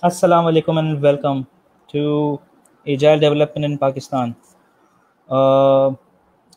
Assalamu alaikum and welcome to Agile Development in Pakistan.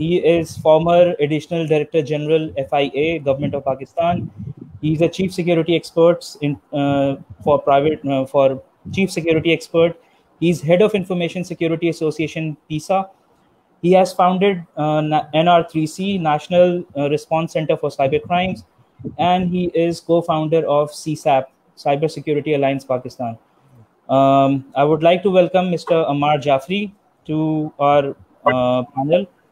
He is former additional director general FIA government of Pakistan. He is a chief security expert for chief security expert. He is head of information security association PISA. He has founded NR3C, National Response Center for Cyber Crimes, and he is co-founder of CSAP, Cyber Security Alliance Pakistan. I would like to welcome Mr. Ammar Jafri to our panel.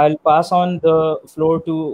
I'll pass on the floor to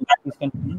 please continue.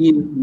3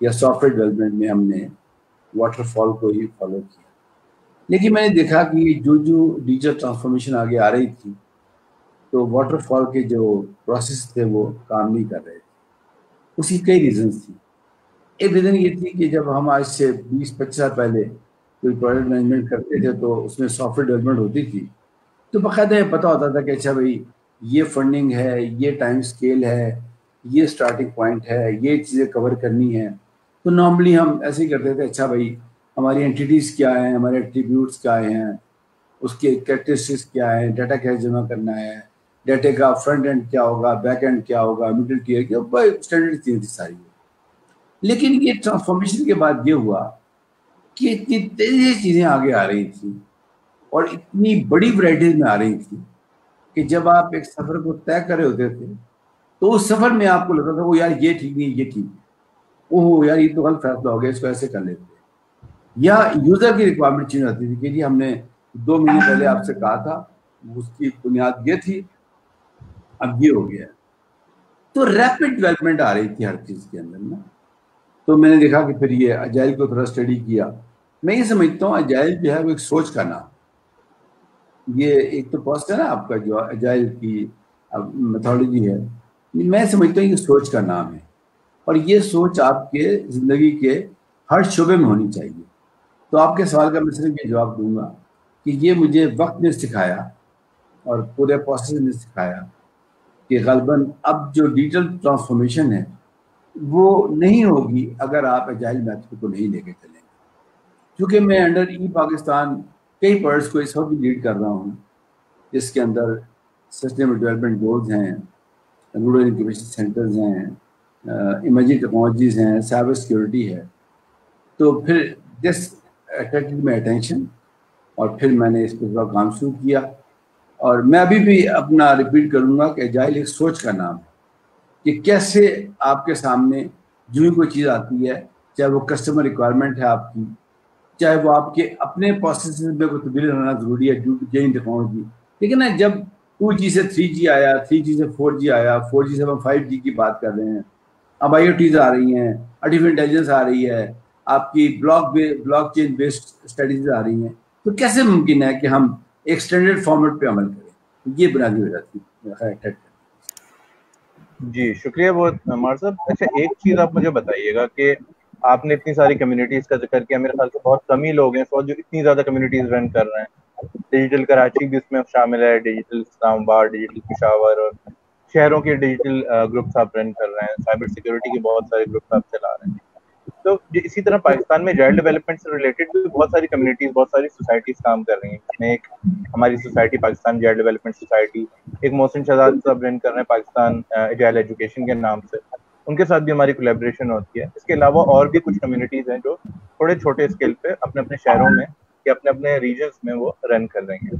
یا soft where development میں ہم نے water fall کو ہی follow کیا. لیکن میں نے دیکھا کہ جو ڈیجیٹل ٹرانسفارمیشن آگے آ رہی تھی تو واٹر فال کے جو پروسیس تھے وہ کام نہیں کر رہے تھے. اس کی کئی ریزنس تھیں. ایک ریزن یہ تھی کہ جب ہم آج سے 20-25 سال پہلے کوئی پروجیکٹ مینجمنٹ کرتے تھے تو اس میں سافٹ ویئر ڈیولپمنٹ ہوتی تھی تو باقاعدہ یہ پتہ ہوتا تھا کہ اچھا بھائی یہ فنڈنگ ہے, یہ ٹائم اسکیل ہے, یہ اسٹارٹنگ پوائنٹ ہے, یہ چیزیں کور کرنی ہے. تو نارملی ہم ایسے ہی کرتے تھے, اچھا بھائی ہماری انٹیٹیز کیا ہیں, ہمارے ایٹریبیوٹس کیا ہیں, اس کے کریکٹرسٹکس کیا ہیں, ڈیٹا کیسے جمع کرنا ہے, ڈیٹا کا فرنٹ اینڈ کیا ہوگا, بیک اینڈ کیا ہوگا, مڈل ٹیئر کیا ہوگا, اسٹینڈرڈ چیزیں تھی ساری. لیکن یہ ٹرانسفارمیشن کے بعد یہ ہوا کہ اتنی تیزی سے چیزیں آگے آ رہی تھیں اور اتنی بڑی ورائٹیز میں آ رہی تھیں کہ جب آپ ایک سفر کو طے کر رہے ہوتے تھے تو اس سفر میں آپ کو لگتا تھا وہ یار یہ ٹھیک نہیں, یہ ٹھیک ہے, اوہ یار یہ تو غلط فیصلہ ہو گیا, اس کو ایسے کر لیتے. یا یوزر کی ریکوائرمنٹ چینج ہوتی تھی کہ جی ہم نے 2 مہینے پہلے آپ سے کہا تھا, اس کی بنیاد یہ تھی, اب یہ ہو گیا. تو ریپڈ ڈیولپمنٹ آ رہی تھی ہر چیز کے اندر نا. تو میں نے دیکھا کہ پھر یہ اجائل کو تھوڑا اسٹڈی کیا. میں یہ سمجھتا ہوں اجائل جو ہے وہ ایک سوچ کا نام. یہ ایک تو پوسٹ ہے نا آپ کا جو اجائل کی میتھڈالوجی ہے, میں سمجھتا ہوں یہ سوچ کا نام ہے اور یہ سوچ آپ کے زندگی کے ہر شعبے میں ہونی چاہیے. تو آپ کے سوال کا میں صرف یہ جواب دوں گا کہ یہ مجھے وقت نے سکھایا اور پورے پروسیس نے سکھایا کہ غالباً اب جو ڈیجیٹل ٹرانسفارمیشن ہے وہ نہیں ہوگی اگر آپ اجائل میتھڈ کو نہیں لے کے چلیں گے. کیونکہ میں انڈر ای پاکستان کئی پروجیکٹس کو اس وقت بھی لیڈ کر رہا ہوں جس کے اندر سسٹینیبل ڈیولپمنٹ گولز ہیں, رورل انکیویشن سینٹرز ہیں, ایمرجنگ ٹیکنالوجیز ہیں, سائبر سیکورٹی ہے. تو پھر دس اٹریکٹڈ مائی اٹینشن اور پھر میں نے اس پہ تھوڑا کام شروع کیا. اور میں ابھی بھی اپنا ریپیٹ کروں گا کہ اجائل ایک سوچ کا نام ہے کہ کیسے آپ کے سامنے جو ہی کوئی چیز آتی ہے, چاہے وہ کسٹمر ریکوائرمنٹ ہے آپ کی, چاہے وہ آپ کے اپنے پروسیس میں کوئی تبدیلی ہونا ضروری ہے ڈیو ٹو چینج ٹیکنالوجی. لیکن نا جب 2G سے 3G آیا, 3G سے 4G آیا, 4G سے ہم 5G کی بات کر رہے ہیں, اب IoTs آ رہی ہیں, آرٹیفیشل انٹیلیجنس آ رہی ہے, آپ کی بلاک چین بیسڈ اسٹریٹجیز آ رہی ہیں, تو کیسے ممکن ہے کہ ہم ایک اسٹینڈرڈ فارمیٹ پہ عمل کریں؟ یہ بنیادی وجہ تھی. جی شکریہ بہت عمار صاحب. اچھا ایک چیز آپ مجھے بتائیے گا کہ آپ نے اتنی ساری کمیونٹیز کا ذکر کیا, میرے خیال سے بہت کم ہی لوگ ہیں جو اتنی زیادہ کمیونٹیز رن کر رہے ہیں. ڈیجیٹل کراچی بھی اس میں شامل ہے, ڈیجیٹل اسلام آباد, ڈیجیٹل پشاور, اور شہروں کے ڈیجیٹل گروپس آپ رن کر رہے ہیں, سائبر سیکورٹی کے بہت سارے گروپس آپ چلا رہے ہیں. تو اسی طرح پاکستان میں اجائل ڈیولپمنٹ سے ریلیٹڈ بھی بہت ساری کمیونٹیز, بہت ساری سوسائٹیز کام کر رہی ہیں. اس میں ایک ہماری سوسائٹی پاکستان اجائل ڈیولپمنٹ سوسائٹی, ایک محسن شہزاد صاحب رن کر رہے ہیں پاکستان اجائل ایجوکیشن کے نام سے, ان کے ساتھ بھی ہماری کولیبریشن ہوتی ہے. اس کے علاوہ اور بھی کچھ کمیونٹیز ہیں جو تھوڑے چھوٹے اسکیل پہ اپنے اپنے شہروں میں یا اپنے اپنے ریجنس میں وہ رن کر رہی ہیں.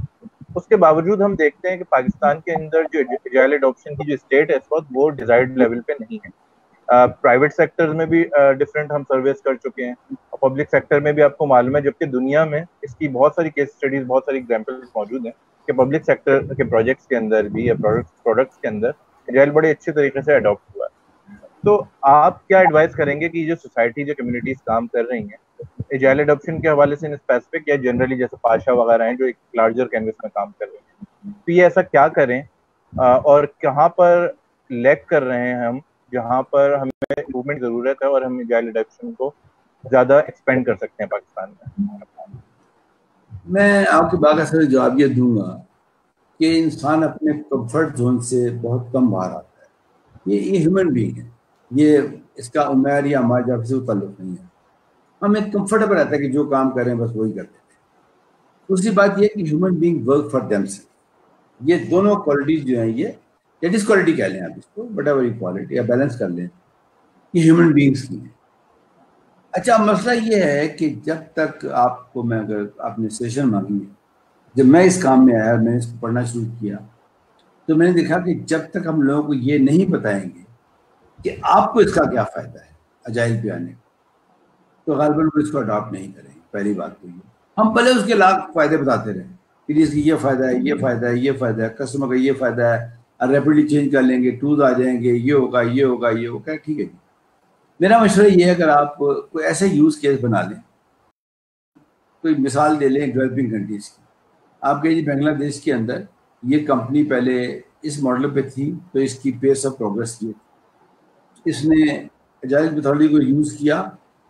اس کے باوجود ہم دیکھتے ہیں کہ پاکستان کے اندر جو اجائل اڈاپشن کی جو اسٹیٹ ہے اس وقت وہ ڈیزائرڈ لیول پہ نہیں ہے. پرائیویٹ سیکٹر میں بھی ڈفرینٹ ہم سرویس کر چکے ہیں, اور پبلک سیکٹر میں بھی آپ کو معلوم ہے, جبکہ دنیا میں اس کی بہت ساری کیس اسٹڈیز, بہت ساری ایگزامپلس موجود ہیں کہ پبلک سیکٹر کے پروجیکٹس کے اندر بھی یا پروڈکٹس کے اندر اجائل بڑے اچھے طریقے سے اڈاپٹ ہوا ہے. تو آپ کیا ایڈوائز کریں گے کہ جو سوسائٹی, جو کمیونٹیز کام کر رہی ہیں اجائل اڈاپشن کے حوالے سے اسپیسیفک یا جنرلی جیسے پاشا وغیرہ ہیں جو ایک لارجر کینوس میں کام کر رہے ہیں, تو یہ ایسا کیا کریں اور کہاں پر لیک کر رہے ہیں ہم, جہاں پر ہمیں امپروومنٹ ضرورت ہے اور ہم اجائل اڈاپشن کو زیادہ ایکسپینڈ کر سکتے ہیں پاکستان میں؟ میں آپ کی بات کا صرف جواب یہ دوں گا کہ انسان اپنے کمفرٹ زون سے بہت کم باہر آتا ہے. یہ ہیومن بینگ ہے, یہ اس کا عمر یا ہمارے جب سے تعلق نہیں ہے. ہمیں کمفرٹیبل رہتا ہے کہ جو کام کریں بس وہی کرتے ہیں. دوسری بات یہ کہ human being work for them self. یہ دونوں کوالٹیز جو ہیں, یہ ڈس کوالٹی کہہ لیں آپ اس کو, وٹ ایور کوالٹی یا بیلنس کر لیں, یہ ہیومن بینگس کی ہیں. اچھا مسئلہ یہ ہے کہ جب تک آپ کو, میں اگر آپ نے سیشن مانگی ہے, جب میں اس کام میں آیا, میں نے اس کو پڑھنا شروع کیا, تو میں نے دیکھا کہ جب تک ہم لوگوں کو یہ نہیں بتائیں گے کہ آپ کو اس کا کیا فائدہ ہے اجائل پہ آنے کا, تو غالباً وہ اس کو اڈاپٹ نہیں کریں گے. پہلی بات تو یہ, ہم پہلے اس کے لاکھ فائدے بتاتے رہے کہ اس کی یہ فائدہ ہے, یہ فائدہ ہے, یہ فائدہ ہے, کسٹمر کا یہ فائدہ ہے, ریپڈلی چینج کر لیں گے, ٹولز آ جائیں گے, یہ ہوگا, یہ ہوگا, یہ ہوگا, ٹھیک ہے جی. میرا مشورہ یہ ہے اگر آپ کوئی ایسے یوز کیس بنا لیں, کوئی مثال دے لیں ڈیولپنگ کنٹریز کی. آپ کہیں جی بنگلہ دیش کے اندر یہ کمپنی پہلے اس ماڈل پہ تھی تو اس کی پیس آف پروگرس یہ تھی, اس نے ایجائل میتھڈالوجی کو یوز کیا,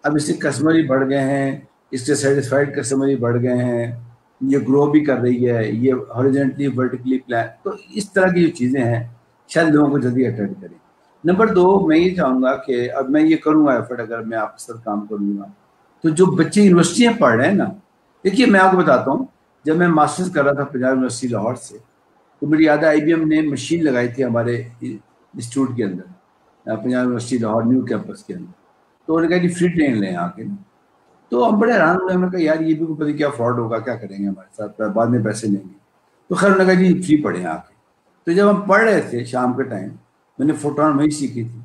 اب اس سے کسٹمر ہی بڑھ گئے ہیں, اس سے سیٹسفائڈ کسٹمر ہی بڑھ گئے ہیں, یہ گرو بھی کر رہی ہے, یہ ہاریزونٹلی ورٹیکلی پلان. تو اس طرح کی جو چیزیں ہیں شاید لوگوں کو جلدی اٹینڈ کریں. نمبر 2 میں یہ چاہوں گا کہ اب میں یہ کروں گا ایفرٹ, اگر میں آپ کے ساتھ کام کروں گا تو جو بچے یونیورسٹیاں پڑھ رہے ہیں نا, دیکھیے میں آپ کو بتاتا ہوں, جب میں ماسٹرز کر رہا تھا پنجاب یونیورسٹی لاہور سے, تو میری یاد ہے آئی بی ایم نے مشین لگائی تھی ہمارے انسٹیٹیوٹ کے اندر, Punjab university Lahore new campus کے اندر. تو انہوں نے کہا کہ فری ٹرین لیں آ کے. تو ہم بڑے حیران ہوئے, ہم نے کہا یار یہ بھی پتہ کیا فراڈ ہوگا, کیا کریں گے ہمارے ساتھ, بعد میں پیسے لیں گے. تو خیر انہوں نے کہا جی فری پڑھیں آ کے. تو جب ہم پڑھ رہے تھے شام کے ٹائم, میں نے فوٹون وہی سیکھی تھی,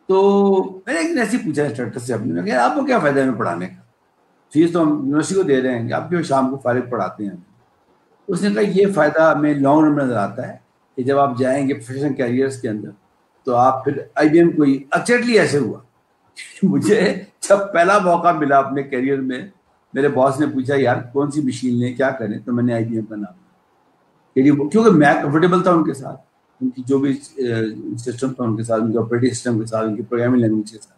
تو میں نے ایک دن ایسے پوچھا انسٹرکٹر سے اپنے, میں کہا آپ کو کیا فائدہ ہے ہمیں پڑھانے کا, فیس تو ہم یونیورسٹی کو دے رہے ہیں, آپ کیوں شام کو فارغ پڑھاتے ہیں. اس نے کہا یہ فائدہ ہمیں لانگ رن میں نظر آتا ہے کہ جب آپ جائیں گے پروفیشنل کیریئرس کے اندر تو آپ پھر آئی بی ایم کو ایکچولی ایسے ہوا. مجھے جب پہلا موقع ملا اپنے کیریئر میں, میرے باس نے پوچھا یار کون سی مشین لیں کیا کریں, تو میں نے آئی بی ایم کا نام لیا, کیونکہ میں کمفرٹیبل تھا ان کے ساتھ, ان کی جو بھی سسٹم تھا ان کے ساتھ, ان کے آپریٹنگ سسٹم کے ساتھ, ان کی پروگرامنگ لینگویج کے ساتھ.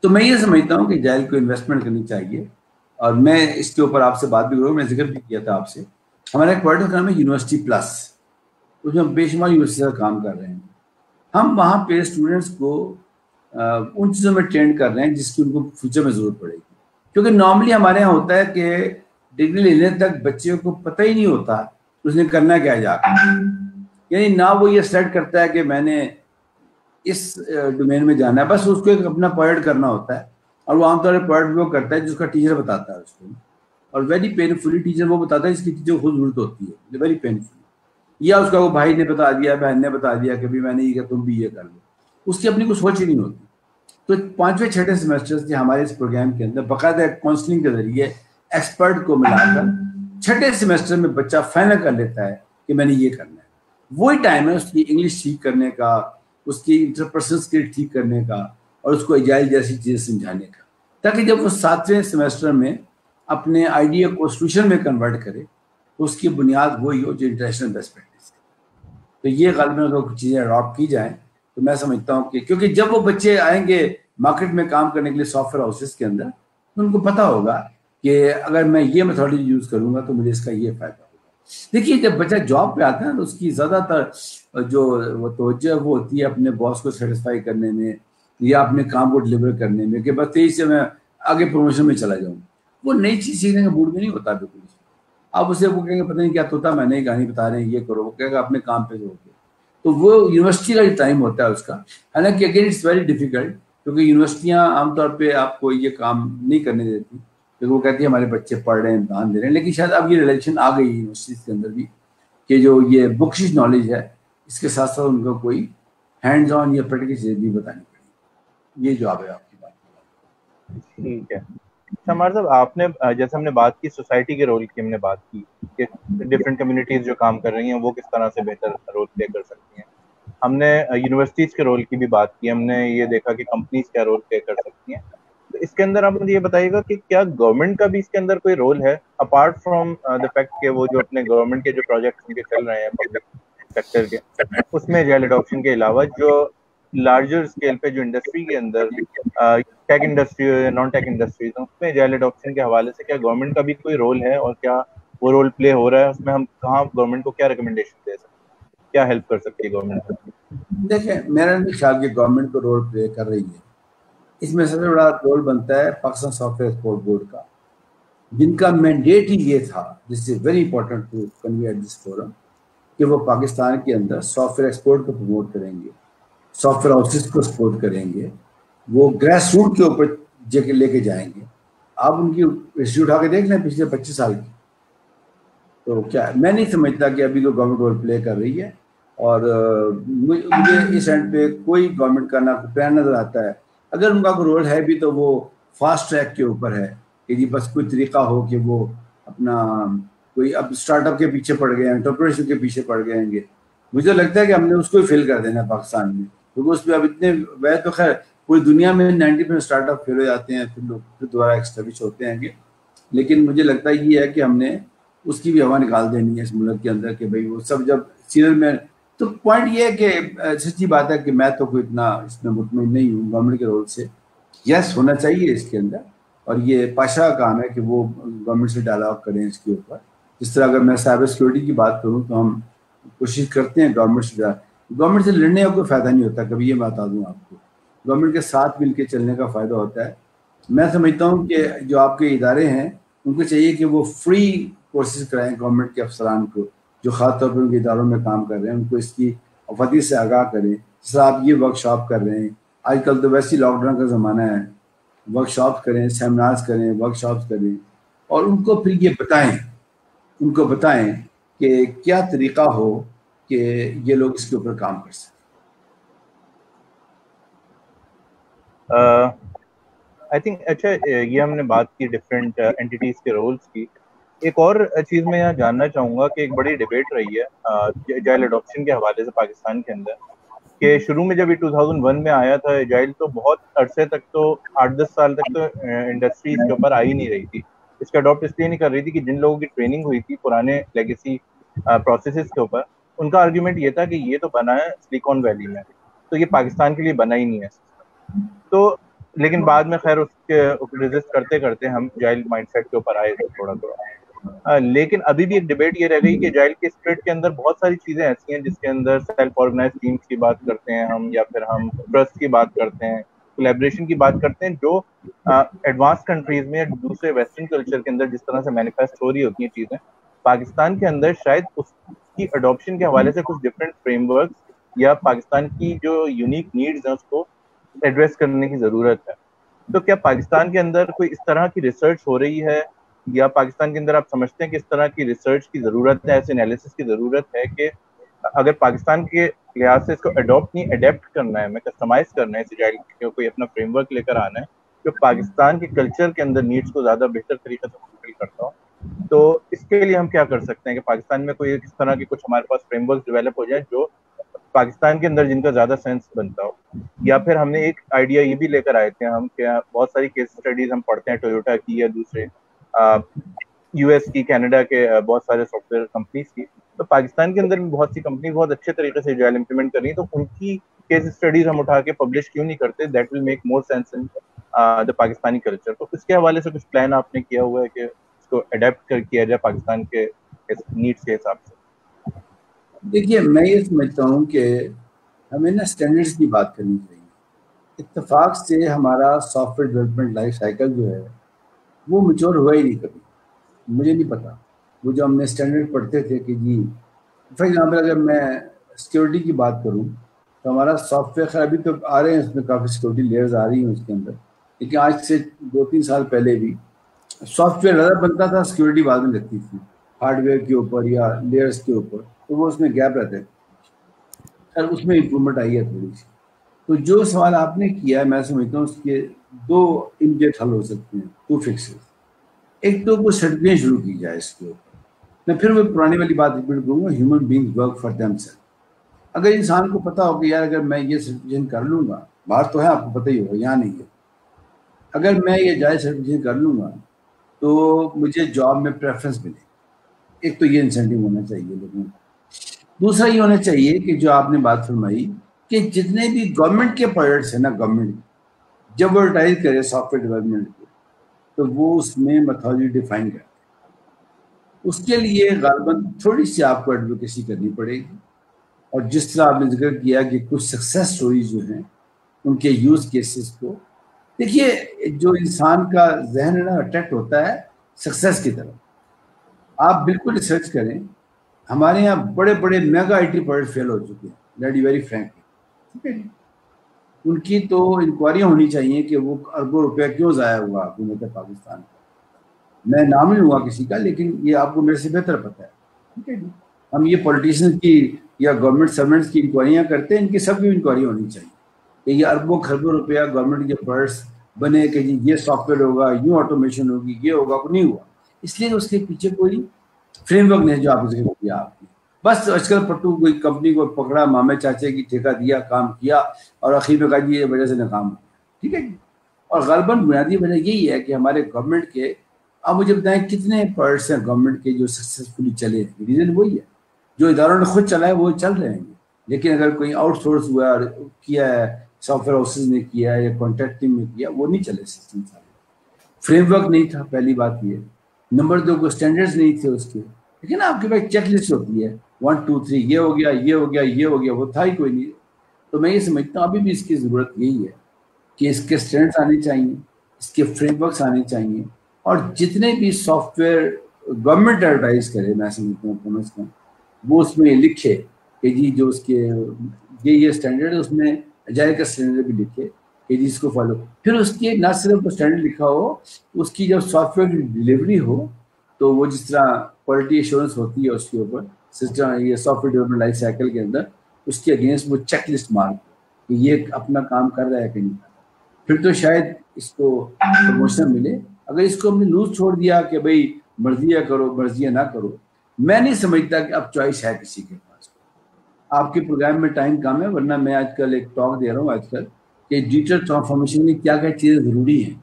تو میں یہ سمجھتا ہوں کہ جائل کو انویسٹمنٹ کرنی چاہیے, اور میں اس کے اوپر آپ سے بات بھی کروں, میں ذکر بھی کیا تھا آپ سے. ہمارا ایک پروجیکٹ کا نام ہے یونیورسٹی پلس, اس میں ہم بے شمار یونیورسٹی کا کام کر رہے ہیں. ہم وہاں پہ اسٹوڈنٹس کو ان چیزوں میں ٹرین کر رہے ہیں جس کی ان کو فیوچر میں ضرورت پڑے گی. کیونکہ نارملی ہمارے یہاں ہوتا ہے کہ ڈگری لینے تک بچے کو پتہ ہی نہیں ہوتا اس نے کرنا کیا ہے جا کے, یعنی نہ وہ یہ سیٹ کرتا ہے کہ میں نے اس ڈومین میں جانا ہے, بس اس کو ایک اپنا پروجیکٹ کرنا ہوتا ہے, اور وہ عام طور پر پروجیکٹ وہ کرتا ہے جس کا ٹیچر بتاتا ہے اس کو, اور ویری پینفلی ٹیچر وہ بتاتا ہے جس کی ٹیچر کو خود ضرورت ہوتی ہے, ویری پینفلی, یا اس کا وہ بھائی نے بتا دیا, بہن نے بتا دیا کہ میں نے یہ کہا تم بھی یہ کر لو, اس کی اپنی کوئی سوچ ہی نہیں ہوتی. تو 5ویں 6ٹھے سیمسٹر کے ہمارے اس پروگرام کے اندر باقاعدہ کاؤنسلنگ کے ذریعے ایکسپرٹ کو ملا کر 6ٹھے سیمسٹر میں بچہ فائنل کر لیتا ہے کہ میں نے یہ کرنا ہے. وہی ٹائم ہے اس کی انگلش ٹھیک کرنے کا, اس کی انٹرپرسنل اسکل ٹھیک کرنے کا, اور اس کو ایجائل جیسی چیزیں سمجھانے کا, تاکہ جب وہ 7ویں سیمسٹر میں اپنے آئیڈیا کو سولوشن میں کنورٹ کرے تو اس کی بنیاد وہی ہو جو انٹرنیشنل بیسٹ پریکٹس ہے. تو یہ غالباً اگر چیزیں اڈاپٹ کی جائیں تو میں سمجھتا ہوں کہ کیونکہ جب وہ بچے آئیں گے مارکیٹ میں کام کرنے کے لیے سافٹ ویئر ہاؤسز کے اندر, تو ان کو پتہ ہوگا کہ اگر میں یہ میتھڈالوجی یوز کروں گا تو مجھے اس کا یہ فائدہ ہوگا. دیکھیے جب بچہ جاب پہ آتا ہے تو اس کی زیادہ تر جو وہ توجہ وہ ہوتی ہے اپنے باس کو سیٹسفائی کرنے میں یا اپنے کام کو ڈلیور کرنے میں, کہ بس تیزی سے میں آگے پروموشن میں چلا جاؤں. وہ نئی چیز سیکھنے کا موڈ میں نہیں ہوتا بالکل. آپ اسے وہ کہیں گے پتہ نہیں کیا ہوتا, میں نئی کہانی بتا رہے ہیں یہ کرو, وہ کہے گا اپنے کام پہ رو کے. تو وہ یونیورسٹی کا جو ٹائم ہوتا ہے اس کا, حالانکہ اگین اٹس ویری ڈیفیکلٹ, کیونکہ یونیورسٹیاں عام طور پہ آپ کو یہ کام نہیں کرنے دیتی, کیونکہ وہ کہتی ہے ہمارے بچے پڑھ رہے ہیں امتحان دے رہے ہیں. لیکن شاید اب یہ ریلیشن آ گئی ہے یونیورسٹیز کے اندر بھی کہ جو یہ بکشش نالج ہے اس کے ساتھ ساتھ ان کو کوئی ہینڈز آن یا پریکٹیکل چیزیں بھی بتانی پڑی. یہ جواب ہے آپ کی بات. ٹھیک ہے. ہمارے صاحب آپ نے جیسے ہم نے بات کی سوسائٹی کے رول کی, ہم نے بات کی کہ ڈفرینٹ کمیونٹیز جو کام کر رہی ہیں وہ کس طرح سے بہتر رول پلے کر سکتی ہیں. ہم نے یونیورسٹیز کے رول کی بھی بات کی, ہم نے یہ دیکھا کہ کمپنیز کیا رول پلے کر سکتی ہیں. تو اس کے اندر آپ مجھے یہ بتائیے گا کہ کیا گورنمنٹ کا بھی اس کے اندر کوئی رول ہے, اپارٹ فرام دا فیکٹ کہ وہ جو اپنے گورنمنٹ کے جو پروجیکٹس ان کے چل رہے ہیں پبلک سیکٹر کے, اس میں ایجائل اڈاپشن کے علاوہ جو لارجر اسکیل پہ جو انڈسٹری کے اندر ٹیک انڈسٹری یا نان ٹیک انڈسٹریز ہیں اس میں ایجائل اڈاپشن کے حوالے سے کیا گورنمنٹ کا بھی کوئی رول ہے, اور کیا وہ رول پلے ہو رہا ہے, اس میں ہم کہاں گورنمنٹ کو کیا ریکمنڈیشن دے سکتے ہیں, کیا ہیلپ کر سکتی ہے گورنمنٹ؟ دیکھیں میرا نہیں خیال کہ گورنمنٹ کو رول پلے کر رہی ہے. اس میں سب سے بڑا رول بنتا ہے Pakistan software export board کا, جن کا مینڈیٹ ہی یہ تھا, this is very important to convey at this forum, کہ وہ پاکستان کے اندر سافٹ ویئر ایکسپورٹ کو پروموٹ کریں گے, سافٹ ویئر ہاؤسز کو سپورٹ کریں گے, وہ گریس روٹ کے اوپر لے کے جائیں گے. آپ ان کی ہسٹری اٹھا کے دیکھ لیں پچھلے 25 سال کی, تو کیا میں نہیں سمجھتا کہ ابھی تو گورنمنٹ رول پلے کر رہی ہے. اور مجھے اس اینڈ پہ کوئی گورنمنٹ کا نہ پلان نظر آتا ہے. اگر ان کا کوئی رول ہے بھی تو وہ فاسٹ ٹریک کے اوپر ہے کہ جی بس کوئی طریقہ ہو کہ وہ اپنا کوئی اب اسٹارٹ اپ کے پیچھے پڑ گئے ہیں, انٹرپرینورشپ کے پیچھے پڑ گئے ہیں گے. مجھے لگتا ہے کہ ہم نے اس کو ہی فل کر دینا ہے پاکستان میں, کیونکہ اس پہ اب اتنے ویسے تو خیر پوری دنیا میں 90% اسٹارٹ اپ فیل ہو جاتے ہیں, پھر لوگ پھر دوبارہ ایکسٹیبلش ہوتے ہیں. لیکن مجھے لگتا ہے یہ ہے کہ ہم نے اس کی بھی ہوا نکال دینی ہے اس ملک کے اندر کہ بھائی وہ سب جب سیریل میں. تو پوائنٹ یہ ہے کہ سچی بات ہے کہ میں تو کوئی اتنا اس میں مطمئن نہیں ہوں گورنمنٹ کے رول سے. یس ہونا چاہیے اس کے اندر, اور یہ پاشا کا کام ہے کہ وہ گورنمنٹ سے ڈائلاگ کریں اس کے اوپر. جس طرح اگر میں سائبر سیکورٹی کی بات کروں تو ہم کوشش کرتے ہیں گورنمنٹ سے لڑنے کا کوئی فائدہ نہیں ہوتا. کبھی یہ بتا دوں آپ کو, گورنمنٹ کے ساتھ مل کے چلنے کا فائدہ ہوتا ہے. میں سمجھتا ہوں کہ جو آپ کے ادارے ہیں ان کو چاہیے کہ وہ فری کورسز کرائیں گورنمنٹ کے افسران کو جو خاص طور پہ ان کے اداروں میں کام کر رہے ہیں, ان کو اس کی افادی سے آگاہ کریں. جس طرح آپ یہ ورک شاپ کر رہے ہیں, آج کل تو ویسے ہی لاک ڈاؤن کا زمانہ ہے, ورک شاپ کریں, سیمینارز کریں, ورک شاپس کریں, اور ان کو پھر یہ بتائیں کہ کیا طریقہ ہو کہ یہ لوگ اس کے اوپر کام کر سکیں. آئی تھنک اچھا یہ ہم نے بات کی ڈفرینٹ اینٹیٹیز کے رولس کی. ایک اور چیز میں یہاں جاننا چاہوں گا کہ ایک بڑی ڈیبیٹ رہی ہے ایجائل اڈاپشن کے حوالے سے پاکستان کے اندر, کہ شروع میں جب یہ 2001 میں آیا تھا ایجائل تو بہت عرصے تک تو 8-10 سال تک تو انڈسٹری اس کے اوپر آ ہی نہیں رہی تھی. اس کا اڈاپٹ اس لیے نہیں کر رہی تھی کہ جن لوگوں کی ٹریننگ ہوئی تھی پرانے لیگیسی پروسیسز کے اوپر, ان کا آرگیومنٹ یہ تھا کہ یہ تو بنا ہے سلیکون ویلی میں, تو یہ پاکستان کے لیے بنا ہی نہیں ہے. تو لیکن بعد میں خیر اس کے ریزسٹ کرتے کرتے ہم جائل مائنڈ سیٹ کے اوپر آئے تھوڑا تھوڑا. لیکن ابھی بھی ایک ڈیبیٹ یہ رہ گئی کہ جائل کے اسپرٹ کے اندر بہت ساری چیزیں ایسی ہیں جس کے اندر سیلف آرگنائز ٹیمز کی بات کرتے ہیں ہم, یا پھر ہم ٹرسٹ کی بات کرتے ہیں, کولیبریشن کی بات کرتے ہیں, جو ایڈوانس کنٹریز میں یا دوسرے ویسٹرن کلچر کے اندر جس طرح سے مینیفیسٹ ہو رہی ہوتی ہیں چیزیں, پاکستان کے اندر شاید اس کی اڈاپشن کے حوالے سے کچھ ڈفرینٹ فریم ورکس یا پاکستان کی جو یونیک نیڈز ہیں اس کو ایڈریس کرنے کی ضرورت ہے. تو کیا پاکستان کے اندر کوئی اس طرح کی ریسرچ ہو رہی ہے, یا پاکستان کے اندر آپ سمجھتے ہیں کہ اس طرح کی ریسرچ کی ضرورت ہے, ایسے انالیسس کی ضرورت ہے کہ اگر پاکستان کے لحاظ سے اس کو اڈاپٹ نہیں اڈیپٹ کرنا ہے, میں کسٹمائز کرنا ہے, اسے کوئی اپنا فریم ورک لے کر آنا ہے جو پاکستان کے کلچر کے اندر نیڈس کو زیادہ بہتر طریقے سے فلفل کرتا ہو, تو اس کے لیے ہم کیا کر سکتے ہیں کہ پاکستان میں کوئی اس طرح کی کچھ ہمارے پاس فریم ورک ڈیولپ ہو جائے جو پاکستان کے اندر جن کا زیادہ سینس بنتا ہو. یا پھر ہم نے ایک آئیڈیا یہ بھی لے کر آئے تھے ہم کہ بہت ساری کیس اسٹڈیز ہم پڑھتے ہیں ٹویوٹا کی یا دوسرے یو ایس کی, کینیڈا کے بہت سارے سافٹ ویئر کمپنیز کی, تو پاکستان کے اندر بھی بہت سی کمپنی بہت اچھے طریقے سے ایجائل امپلیمنٹ کر رہی ہیں, تو ان کی کیس اسٹڈیز ہم اٹھا کے پبلش کیوں نہیں کرتے, that will make more sense in the Pakistani culture. تو اس کے حوالے سے کچھ پلان آپ نے کیا ہوا ہے کہ اس کو اڈیپٹ کیا جائے پاکستان کے نیڈس کے حساب سے؟ دیکھیے میں یہ سمجھتا ہوں کہ ہمیں نا اسٹینڈرڈس کی بات کرنی چاہیے. اتفاق سے ہمارا soft where development life cycle جو ہے وہ میچور ہوا ہی نہیں کبھی. مجھے نہیں پتا, وہ جو ہم نے اسٹینڈرڈ پڑھتے تھے کہ جی فار ایگزامپل اگر میں سیکورٹی کی بات کروں تو ہمارا سافٹ ویئر خیر ابھی تو آ رہے ہیں اس میں کافی سیکورٹی لیئرز آ رہی ہیں اس کے اندر, لیکن آج سے 2-3 سال پہلے بھی سافٹ ویئر زیادہ بنتا تھا, سیکورٹی بعد میں لگتی تھی ہارڈ ویئر کے اوپر یا لیئرس کے اوپر, تو وہ اس میں گیپ رہتے تھے. خیر اس میں امپرومنٹ آئی ہے تھوڑی سی. تو جو سوال آپ نے کیا ہے میں سمجھتا ہوں اس کے 2 امیڈیٹ حل ہو سکتے ہیں, 2 فکسز. ایک تو کوئی سرٹیفکیشن شروع کی جائے اس کے اوپر. میں پھر وہ پرانی والی بات ریپیٹ کروں گا, human being work for them self. اگر انسان کو پتا ہو کہ یار اگر میں یہ سرٹیفکیشن کر لوں گا, باہر تو ہے آپ کو پتہ ہی ہوگا, یہاں نہیں ہے, اگر میں یہ جائز سرٹیفکیشن کر لوں گا تو مجھے جاب میں پریفرنس ملے. ایک تو یہ انسینٹیو ہونا چاہیے لوگوں کو. دوسرا یہ ہونا چاہیے کہ جو آپ نے بات فرمائی کہ جتنے بھی گورنمنٹ کے پروجیکٹس ہیں نا, گورنمنٹ جب وہ ایڈورٹائز کرے سافٹ ویئر ڈیولپمنٹ کو تو وہ اس میں میتھڈالوجی ڈیفائن کرے. اس کے لیے غالباً تھوڑی سی آپ کو ایڈوکیسی کرنی پڑے گی. اور جس طرح آپ نے ذکر کیا کہ کچھ سکسیس سٹوریز جو ہیں ان کے یوز کیسز کو دیکھیے, جو انسان کا ذہن ہے نا اٹریکٹ ہوتا ہے سکسیس کی طرف. آپ بالکل ریسرچ کریں, ہمارے یہاں بڑے بڑے میگا آئی ٹی پروجیکٹ فیل ہو چکے ہیں, لیٹ بی ویری فرینکلی, ٹھیک ہے. ان کی تو انکوائریاں ہونی چاہیے کہ وہ اربوں روپیہ کیوں ضائع ہوا حکومت پاکستان کا. میں نام نہیں ہوا کسی کا, لیکن یہ آپ کو میرے سے بہتر پتہ ہے, ٹھیک ہے. ہم یہ پولیٹیشین کی یا گورنمنٹ سرونٹس کی انکوائریاں کرتے ہیں, ان کی سب کی انکوائری ہونی چاہیے کہ یہ اربوں خربوں روپیہ گورنمنٹ کے پروجیکٹس بنے کہ جی یہ سافٹ ویئر ہوگا, یوں آٹومیشن ہوگی, یہ ہوگا, نہیں ہوا. اس لیے اس کے پیچھے کوئی فریم ورک نہیں جو آپ ذکر کیا آپ نے. بس آج کل پٹو کوئی کمپنی کو پکڑا, مامے چاچے کی ٹھیکہ دیا, کام کیا اور اخیر میں کہا جی یہ وجہ سے ناکام ہو. ٹھیک ہے. اور غالباً بنیادی وجہ یہی ہے کہ ہمارے گورنمنٹ کے، آپ مجھے بتائیں کتنے پروڈکٹس ہیں گورنمنٹ کے جو سکسیزفلی چلے ہیں؟ ریزن وہی ہے، جو اداروں نے خود چلائے وہ چل رہے ہیں. لیکن اگر کوئی آؤٹ سورس ہوا اور کیا ہے، سافٹ ویئر ہاؤسز نے کیا ہے یا کانٹریکٹنگ میں کیا، وہ نہیں چلے سسٹم سارے. فریم ورک نہیں تھا، پہلی بات یہ. نمبر 2 کو اسٹینڈرڈز نہیں تھے اس کے. لیکن آپ کے پاس چیک لسٹ ہوتی ہے 1 2 3 یہ ہو گیا یہ ہو گیا یہ ہو گیا، وہ تھا ہی کوئی نہیں. تو میں یہ سمجھتا ہوں ابھی بھی اس کی ضرورت یہی ہے کہ اس کے اسٹینڈرڈس آنے چاہیے، اس کے فریم ورکس آنے چاہیے، اور جتنے بھی سافٹ ویئر گورنمنٹ ایڈورٹائز کرے، میں سمجھتا ہوں کم از کم وہ اس میں لکھے کہ جی جو اس کے یہ اسٹینڈرڈ ہے، اس میں اجائل کا اسٹینڈرڈ بھی لکھے کہ جی اس کو فالو. پھر اس کی نہ صرف اسٹینڈرڈ لکھا ہو، اس کی جب سافٹ ویئر کی ڈلیوری ہو تو وہ جس طرح کوالٹی ایشورنس ہوتی ہے اس کے اوپر سسٹم، یہ soft where development life cycle کے اندر اس کے اگینسٹ وہ چیک لسٹ مارک کہ یہ اپنا کام کر رہا ہے کہ نہیں کر رہا. پھر تو شاید اس کو پروموشن ملے. اگر اس کو ہم نے لوز چھوڑ دیا کہ بھائی مرضیاں کرو مرضیاں نہ کرو، میں نہیں سمجھتا کہ اب چوائس ہے کسی کے پاس. آپ کے پروگرام میں ٹائم کم ہے، ورنہ میں آج کل ایک ٹاک دے رہا ہوں آج کل کہ ڈیجیٹل ٹرانسفارمیشن میں کیا کیا چیزیں ضروری ہیں.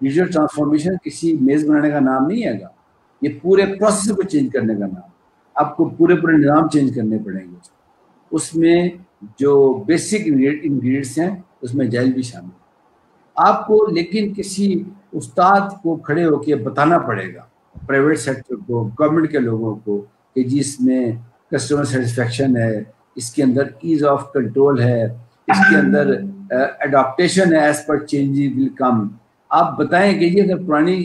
ڈیجیٹل ٹرانسفارمیشن کسی میز بنانے کا نام نہیں ہے گا، یہ پورے پروسیس کو چینج کرنے کا نام. آپ کو پورے نظام چینج کرنے پڑیں گے. اس میں جو بیسک انگریڈینٹس ہیں اس میں اجائل بھی شامل ہے. آپ کو لیکن کسی استاد کو کھڑے ہو کے بتانا پڑے گا، پرائیویٹ سیکٹر کو، گورنمنٹ کے لوگوں کو، کہ جی اس میں کسٹمر سیٹسفیکشن ہے، اس کے اندر ایز آف کنٹرول ہے، اس کے اندر اڈاپٹیشن ہے ایز پر چینجز ول کم. آپ بتائیں کہ یہ اگر پرانی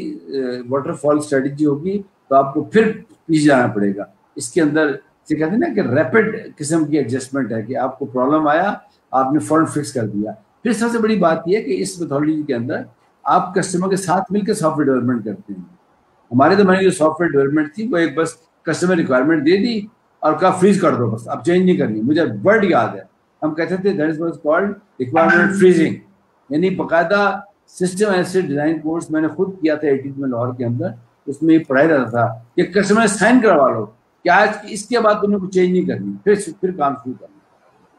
واٹر فال اسٹریٹجی ہوگی تو آپ کو پھر پیچھے جانا پڑے گا. اس کے اندر سے کہتے ہیں نا کہ ریپڈ قسم کی ایڈجسٹمنٹ ہے کہ آپ کو پرابلم آیا آپ نے فوراً فکس کر دیا. پھر سب سے بڑی بات یہ ہے کہ اس میتھڈولوجی کے اندر آپ کسٹمر کے ساتھ مل کے سافٹ ویئر ڈیولپمنٹ کرتے ہیں. ہمارے زمانے جو سافٹ ویئر ڈیولپمنٹ تھی وہ ایک بس کسٹمر ریکوائرمنٹ دے دی اور کہا فریز کر دو، بس اب چینج نہیں کرنی. مجھے ورڈ یاد ہے، ہم کہتے تھے that is was called requirement freezing. یعنی باقاعدہ سسٹم ایسے ڈیزائن کورس میں نے خود کیا تھا 80 میں لاہور کے اندر. اس میں یہ پڑھایا جاتا تھا کہ کسٹمر سائن کروا لو کہ آج اس کے بعد تم نے کچھ چینج نہیں کرنی، پھر کام شروع کرنا.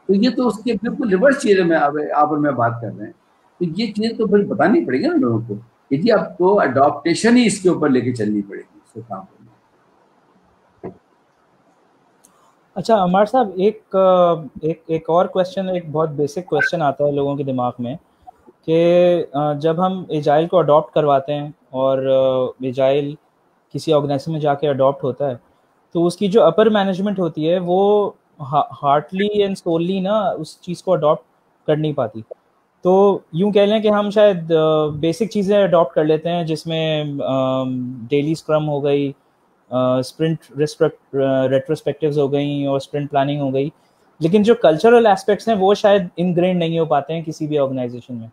تو یہ تو اس کے بالکل ریورس چیز ہے. میں آپ اور میں بات کر رہے ہیں تو یہ چیز تو پھر بتانی پڑے گی نا لوگوں کو کہ جی اب تو اڈاپٹیشن ہی اس کے اوپر لے کے چلنی پڑے گی اس کو کام کرنا. اچھا عمار صاحب، ایک اور کویشچن، ایک بہت بیسک کویشچن آتا ہے لوگوں کے دماغ میں کہ جب ہم ایجائل کو اڈاپٹ کرواتے ہیں اور ایجائل کسی آرگنائزیشن میں جا کے اڈاپٹ ہوتا ہے تو اس کی جو اپر مینجمنٹ ہوتی ہے وہ ہارٹلی اینڈ سوللی نا اس چیز کو اڈاپٹ کر نہیں پاتی. تو یوں کہہ لیں کہ ہم شاید بیسک چیزیں اڈاپٹ کر لیتے ہیں جس میں ڈیلی اسکرم ہو گئی، اسپرنٹ ریٹروسپیکٹیوز ہو گئیں اور اسپرنٹ پلاننگ ہو گئی، لیکن جو کلچرل ایسپیکٹس ہیں وہ شاید انگرینڈ نہیں ہو پاتے ہیں کسی بھی آرگنائزیشن میں.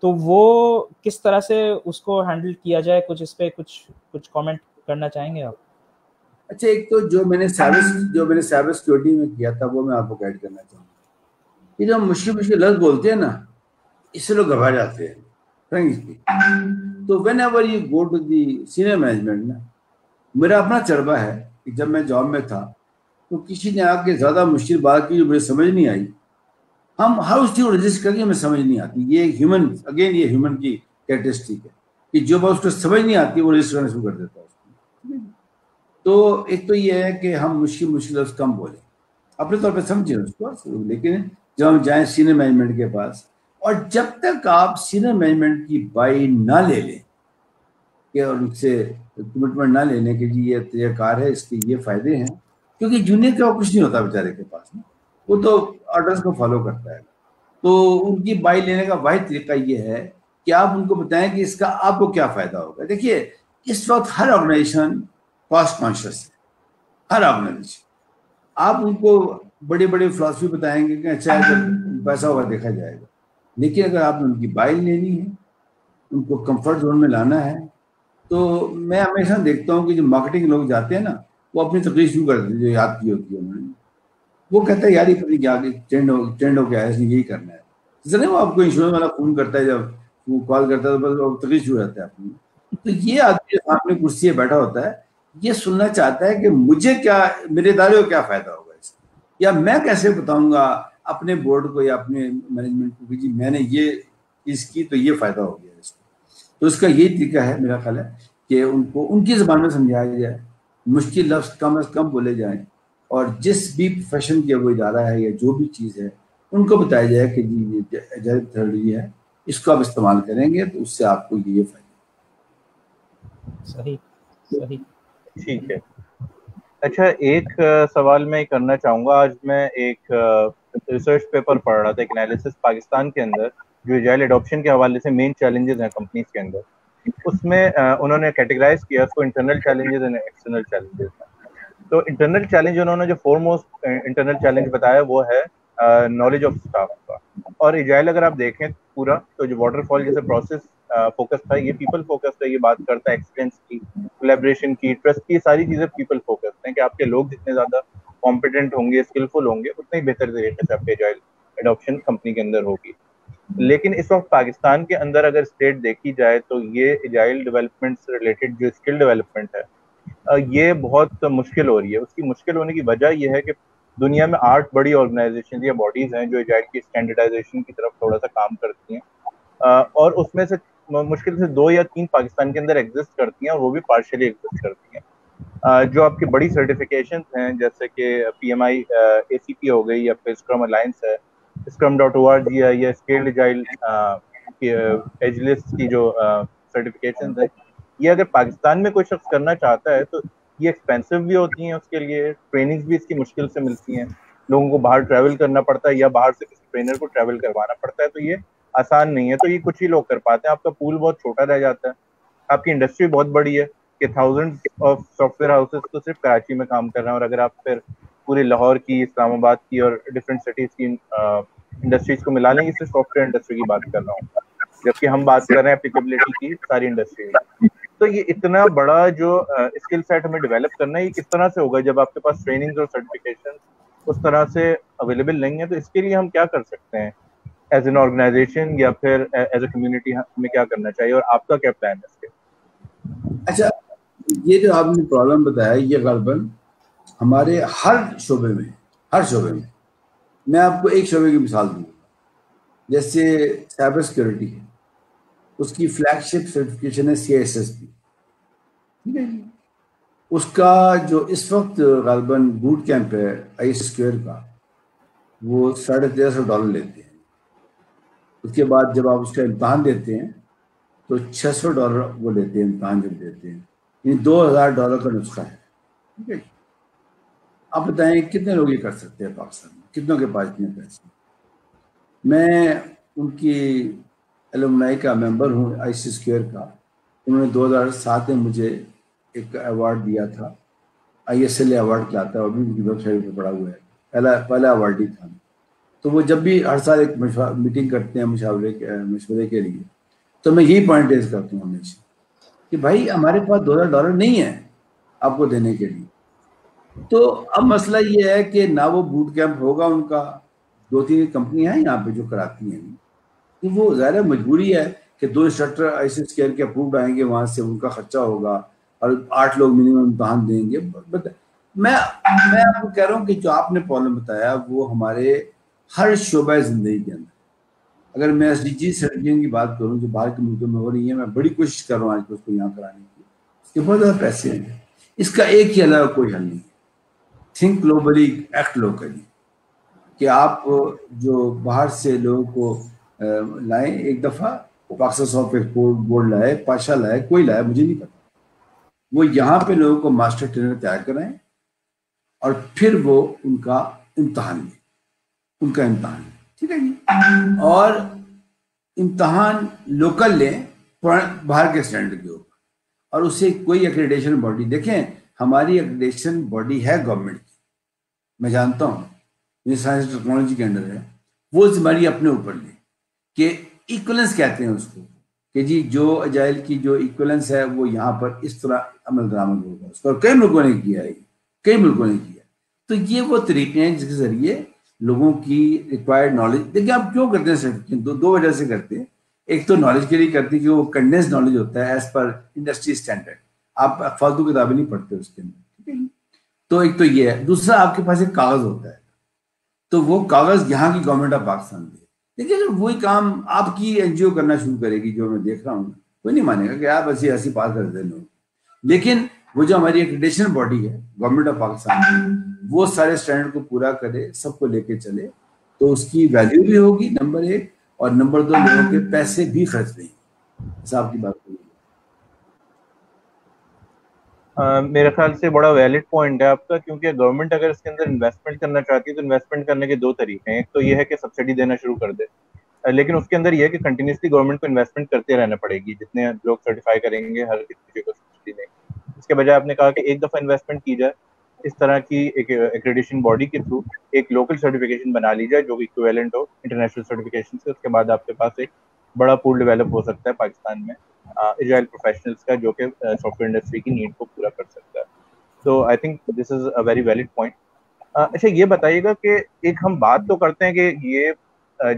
تو وہ کس طرح سے اس کو ہینڈل کیا جائے، کچھ اس پہ کچھ کامنٹ کرنا چاہیں گے آپ؟ اچھا، ایک تو جو میں نے سائبر سیکورٹی میں کیا تھا وہ میں آپ کو گائڈ کرنا چاہوں گا. یہ جو مشکل لفظ بولتے ہیں نا اس سے لوگ گھبرا جاتے ہیں. تو whenever you go to the senior management نا، میرا اپنا تجربہ ہے کہ جب میں جاب میں تھا تو کسی نے آ کے زیادہ مشکل بات کی جو مجھے سمجھ نہیں آئی، ہم ہر اس چیز کو رجسٹ کر کے ہمیں سمجھ نہیں آتی. یہ ہیومن اگین یہ ہیومن کی کیریکٹرسٹک ہے کہ جو بات اس کو سمجھ نہیں آتی وہ رجسٹ کرنا شروع کر دیتا ہے اس کو. تو ایک تو یہ ہے کہ ہم مشکل لفظ کم بولیں، اپنے طور پہ سمجھیں اس کو. لیکن جب ہم جائیں سینئر مینجمنٹ کے پاس، اور جب تک آپ سینئر مینجمنٹ کی بائی نہ لے لیں کہ اور ان سے کمٹمنٹ نہ لینے کہ جی یہ طریقہ کار ہے، اس کے یہ فائدے ہیں، کیونکہ جونیئر کا کچھ نہیں ہوتا بیچارے کے پاس نا، وہ تو آرڈرس کو فالو کرتا ہے. تو ان کی بائی لینے کا واحد طریقہ یہ ہے کہ آپ ان کو بتائیں کہ اس کا آپ کو کیا فائدہ ہوگا. دیکھیے اس وقت ہر آرگنائزیشن کاسٹ کانشیس ہے، ہر آرگنائزیشن. آپ ان کو بڑی بڑی فلاسفی بتائیں گے کہ اچھا پیسہ ہوگا دیکھا جائے گا، لیکن اگر آپ نے ان کی بائی لینی ہے، ان کو کمفرٹ زون میں لانا ہے، تو میں ہمیشہ دیکھتا ہوں کہ جو مارکیٹنگ لوگ جاتے ہیں نا وہ اپنی تقریر شروع کر دیتے جو یاد کی ہوتی ہے انہوں نے. وہ کہتا ہے یار یہ پتہ کیا ٹرینڈ ہو گیا ہے، اس نے یہی کرنا ہے. ذرا وہ آپ کو انشورنس والا فون کرتا ہے، جب وہ کال کرتا ہے تو بس تقریر شروع رہتا ہے اپنی. تو یہ آدمی اپنی کرسی پہ بیٹھا ہوتا ہے، یہ سننا چاہتا ہے کہ مجھے کیا، میرے ادارے کو کیا فائدہ ہوگا اس کا، یا میں کیسے بتاؤں گا اپنے بورڈ کو یا اپنے مینجمنٹ کو کہ جی میں نے یہ چیز کی تو یہ فائدہ ہو گیا اس کو. تو اس کا یہی طریقہ ہے میرا خیال ہے کہ ان کو ان کی زبان میں سمجھایا جائے, مشکل لفظ کم از کم بولے جائیں, اور جس بھی پروفیشن کے وہ ادارہ ہے یا جو بھی چیز ہے ان کو بتایا جائے کہ جی یہ ایجائل میتھڈالوجی ہے, اس کو آپ استعمال کریں گے تو اس سے آپ کو یہ فائدہ. صحیح صحیح. ٹھیک ہے. اچھا, ایک سوال میں کرنا چاہوں گا. آج میں ایک ریسرچ پیپر پڑھ رہا تھا, ایک انالیسس پاکستان کے اندر جو ایجائل اڈاپشن کے حوالے سے مین چیلنجز ہیں کمپنیز کے اندر. اس میں انہوں نے کیٹیگرائز کیا اس کو internal challenges and external challenges. تو انٹرنل چیلنج انہوں نے جو فور موسٹ انٹرنل چیلنج بتایا وہ ہے نالج آف اسٹاف کا. اور ایجائل اگر آپ دیکھیں پورا تو جو واٹر فال جیسے پروسیس فوکس تھا, یہ پیپل فوکس ہے. یہ بات کرتا ہے ایکسیلنس کی, کولیبریشن کی, ٹرسٹ کی, ساری چیزیں پیپل فوکس ہیں کہ آپ کے لوگ جتنے زیادہ کمپیٹنٹ ہوں گے, اسکلفل ہوں گے, اتنے ہی بہتر طریقے سے آپ کے ایجائل اڈاپشن کمپنی کے اندر ہوگی. لیکن اس وقت پاکستان کے اندر اگر اسٹیٹ دیکھی جائے تو یہ ایجائل ڈیولپمنٹ سے ریلیٹڈ جو اسکل ڈیولپمنٹ ہے یہ بہت مشکل ہو رہی ہے. اس کی مشکل ہونے کی وجہ یہ ہے کہ دنیا میں 8 بڑی آرگنائزیشن یا باڈیز ہیں جو ایجائل کی اسٹینڈرڈائزیشن کی طرف تھوڑا سا کام کرتی ہیں, اور اس میں سے مشکل سے 2 یا 3 پاکستان کے اندر ایگزسٹ کرتی ہیں, اور وہ بھی پارشلی ایگزسٹ کرتی ہیں. جو آپ کی بڑی سرٹیفکیشنز ہیں جیسے کہ PMI ACP ہو گئی, یا پھر اسکرم الائنس ہے, scrum.org ہے, یا اسکیلڈ ایجائل ایجلسٹ کی جو سرٹیفکیشنز ہیں, یہ اگر پاکستان میں کوئی شخص کرنا چاہتا ہے تو یہ ایکسپینسو بھی ہوتی ہیں, اس کے لیے ٹریننگز بھی اس کی مشکل سے ملتی ہیں, لوگوں کو باہر ٹریول کرنا پڑتا ہے یا باہر سے کسی ٹرینر کو ٹریول کروانا پڑتا ہے, تو یہ آسان نہیں ہے. تو یہ کچھ ہی لوگ کر پاتے ہیں. آپ کا پول بہت چھوٹا رہ جاتا ہے. آپ کی انڈسٹری بہت بڑی ہے کہ thousand of soft where houses تو صرف کراچی میں کام کر رہے ہیں, اور اگر آپ پھر پورے لاہور کی, اسلام آباد کی اور ڈفرینٹ سٹیز کی انڈسٹریز کو ملا لیں, یہ صرف سافٹ ویئر انڈسٹری کی بات کر رہا ہوں, جبکہ ہم بات کر رہے ہیں اپلیکیبلٹی کی ساری انڈسٹری میں. تو یہ اتنا بڑا جو اسکل سیٹ ہمیں ڈیولپ کرنا ہے, یہ کس طرح سے ہوگا جب آپ کے پاس ٹریننگ اور سرٹیفکیشن اس طرح سے اویلیبل نہیں ہے؟ تو اس کے لیے ہم کیا کر سکتے ہیں ایز این آرگنائزیشن, یا پھر ایز اے کمیونٹی ہمیں کیا کرنا چاہیے, اور آپ کا کیا پلان ہے اس کے؟ اچھا, یہ جو آپ نے پرابلم بتایا یہ غالباً ہمارے ہر شعبے میں میں آپ کو ایک شعبے کی مثال دوں گا. جیسے سائبر سیکورٹی ہے, اس کی فلیگ شپ سرٹیفکیشن ہے CISSP, ٹھیک ہے. اس کا جو اس وقت غالباً بوٹ کیمپ ہے ISSquare کا, وہ $1350 لیتے ہیں. اس کے بعد جب آپ اس کا امتحان دیتے ہیں تو $600 وہ لیتے ہیں امتحان جب دیتے ہیں, یعنی $2000 کا نسخہ ہے, ٹھیک ہے. آپ بتائیں کتنے لوگ یہ کر سکتے ہیں پاکستان میں, کتنوں کے پاس اتنے پیسے؟ میں ان کی ایلومنائی کا ممبر ہوں ISSquare کا. انہوں نے 2007 میں مجھے ایک ایوارڈ دیا تھا, ISLA ایوارڈ کیا تھا, اور بھی ان کی ویب سائٹ پہ پڑا ہوا ہے, پہلا ایوارڈ ہی تھا. تو وہ جب بھی ہر سال ایک میٹنگ کرتے ہیں مشورے کے لیے, تو میں یہی پوائنٹ ریز کرتا ہوں ہمیشہ کہ بھائی ہمارے پاس $2000 نہیں ہے آپ کو دینے کے لیے. تو اب مسئلہ یہ ہے کہ نہ وہ بوٹ کیمپ ہوگا ان کا, 2-3 کمپنیاں ہیں یہاں پہ جو کراتی ہیں, تو وہ ظاہر مجبوری ہے کہ 2 انسٹرکٹر ISSquare کے اپروڈ آئیں گے, وہاں سے ان کا خرچہ ہوگا, اور 8 لوگ منیمم امتحان دیں گے. میں آپ کو کہہ رہا ہوں کہ جو آپ نے پرابلم بتایا وہ ہمارے ہر شعبہ زندگی کے اندر. اگر میں SDG سرٹیفکیشن کی بات کروں جو باہر کے ملکوں میں ہو رہی ہے, میں بڑی کوشش کر رہا ہوں آج کو اس کو یہاں کرانے کی, اس کے بہت زیادہ پیسے ہیں. اس کا ایک ہی علاوہ کوئی حل نہیں ہے, تھنک گلوبلی ایکٹ لوکلی, کہ آپ جو باہر سے لوگوں کو لائیں. ایک دفعہ پاکستان سافٹ ایکسپورٹ بورڈ لائے, پاشا لائے, کوئی لائے مجھے نہیں پتا, وہ یہاں پہ لوگوں کو ماسٹر ٹرینر تیار کرائیں, اور پھر وہ ان کا امتحان لیں, ٹھیک ہے جی, اور امتحان لوکل لیں باہر کے اسٹینڈرڈ کے اوپر, اور اسے کوئی ایکریڈیشن باڈی, دیکھیں ہماری ایکریڈیشن باڈی ہے گورنمنٹ کی, میں جانتا ہوں یہ سائنس ٹیکنالوجی کے انڈر ہے, وہ ذمہ اپنے اوپر لیں کہ ایکولنس کہتے ہیں اس کو, کہ جی جو اجائل کی جو ایکولنس ہے وہ یہاں پر اس طرح عمل درآمد ہوگا. اس پر کئی ملکوں نے کیا ہے, کئی ملکوں نے کیا. تو یہ وہ طریقے ہیں جس کے ذریعے لوگوں کی ریکوائرڈ نالج, دیکھیں آپ کیوں کرتے ہیں سرٹیفکیشن, دو وجہ سے کرتے ہیں. ایک تو نالج کے لیے کرتے ہیں کہ وہ کنڈینس نالج ہوتا ہے ایز پر انڈسٹری اسٹینڈرڈ, آپ فالتو کتابیں نہیں پڑھتے اس کے اندر, ٹھیک ہے. تو ایک تو یہ ہے. دوسرا آپ کے پاس ایک کاغذ ہوتا ہے, تو وہ کاغذ یہاں کی گورنمنٹ آف پاکستان دے. دیکھیے اگر وہی کام آپ کی این جی او کرنا شروع کرے گی، جو میں دیکھ رہا ہوں، کوئی نہیں مانے گا کہ آپ ایسی پاس کر دیں لوگ. لیکن وہ جو ہماری ایکریڈیشن باڈی ہے گورنمنٹ آف پاکستان، وہ سارے اسٹینڈرڈ کو پورا کرے، سب کو لے کے چلے، تو اس کی ویلیو بھی ہوگی نمبر ایک، اور نمبر دو لوگوں کے پیسے بھی خرچ نہیں. صاحب کی بات ہوئی. میرے خیال سے بڑا ویلڈ پوائنٹ ہے آپ کا، کیونکہ گورنمنٹ اگر اس کے اندر انویسٹمنٹ کرنا چاہتی ہے تو انویسٹمنٹ کرنے کے دو طریقے ہیں. ایک تو یہ ہے کہ سبسڈی دینا شروع کر دے، لیکن اس کے اندر یہ ہے کہ کنٹینیوسلی گورنمنٹ کو انویسٹمنٹ کرتے رہنا پڑے گی. جتنے لوگ سرٹیفائی کریں گے ہر کسی کو سبسڈی دیں گے. اس کے بجائے آپ نے کہا کہ ایک دفعہ انویسٹمنٹ کی جائے اس طرح کی ایک ایکریڈیشن باڈی کے تھرو، ایک لوکل سرٹیفکیشن بنا لی جائے جو کہ ایکویلنٹ ہو انٹرنیشنل سرٹیفکیشن سے. اس کے بعد آپ کے پاس ایک بڑا پول ڈیولپ ہو سکتا ہے پاکستان میں ایجائل پروفیشنلز کا، جو کہ سافٹ ویئر انڈسٹری کی نیڈ کو پورا کر سکتا ہے. تو I think this is a very valid point. اچھا یہ بتائیے گا کہ ایک ہم بات تو کرتے ہیں کہ یہ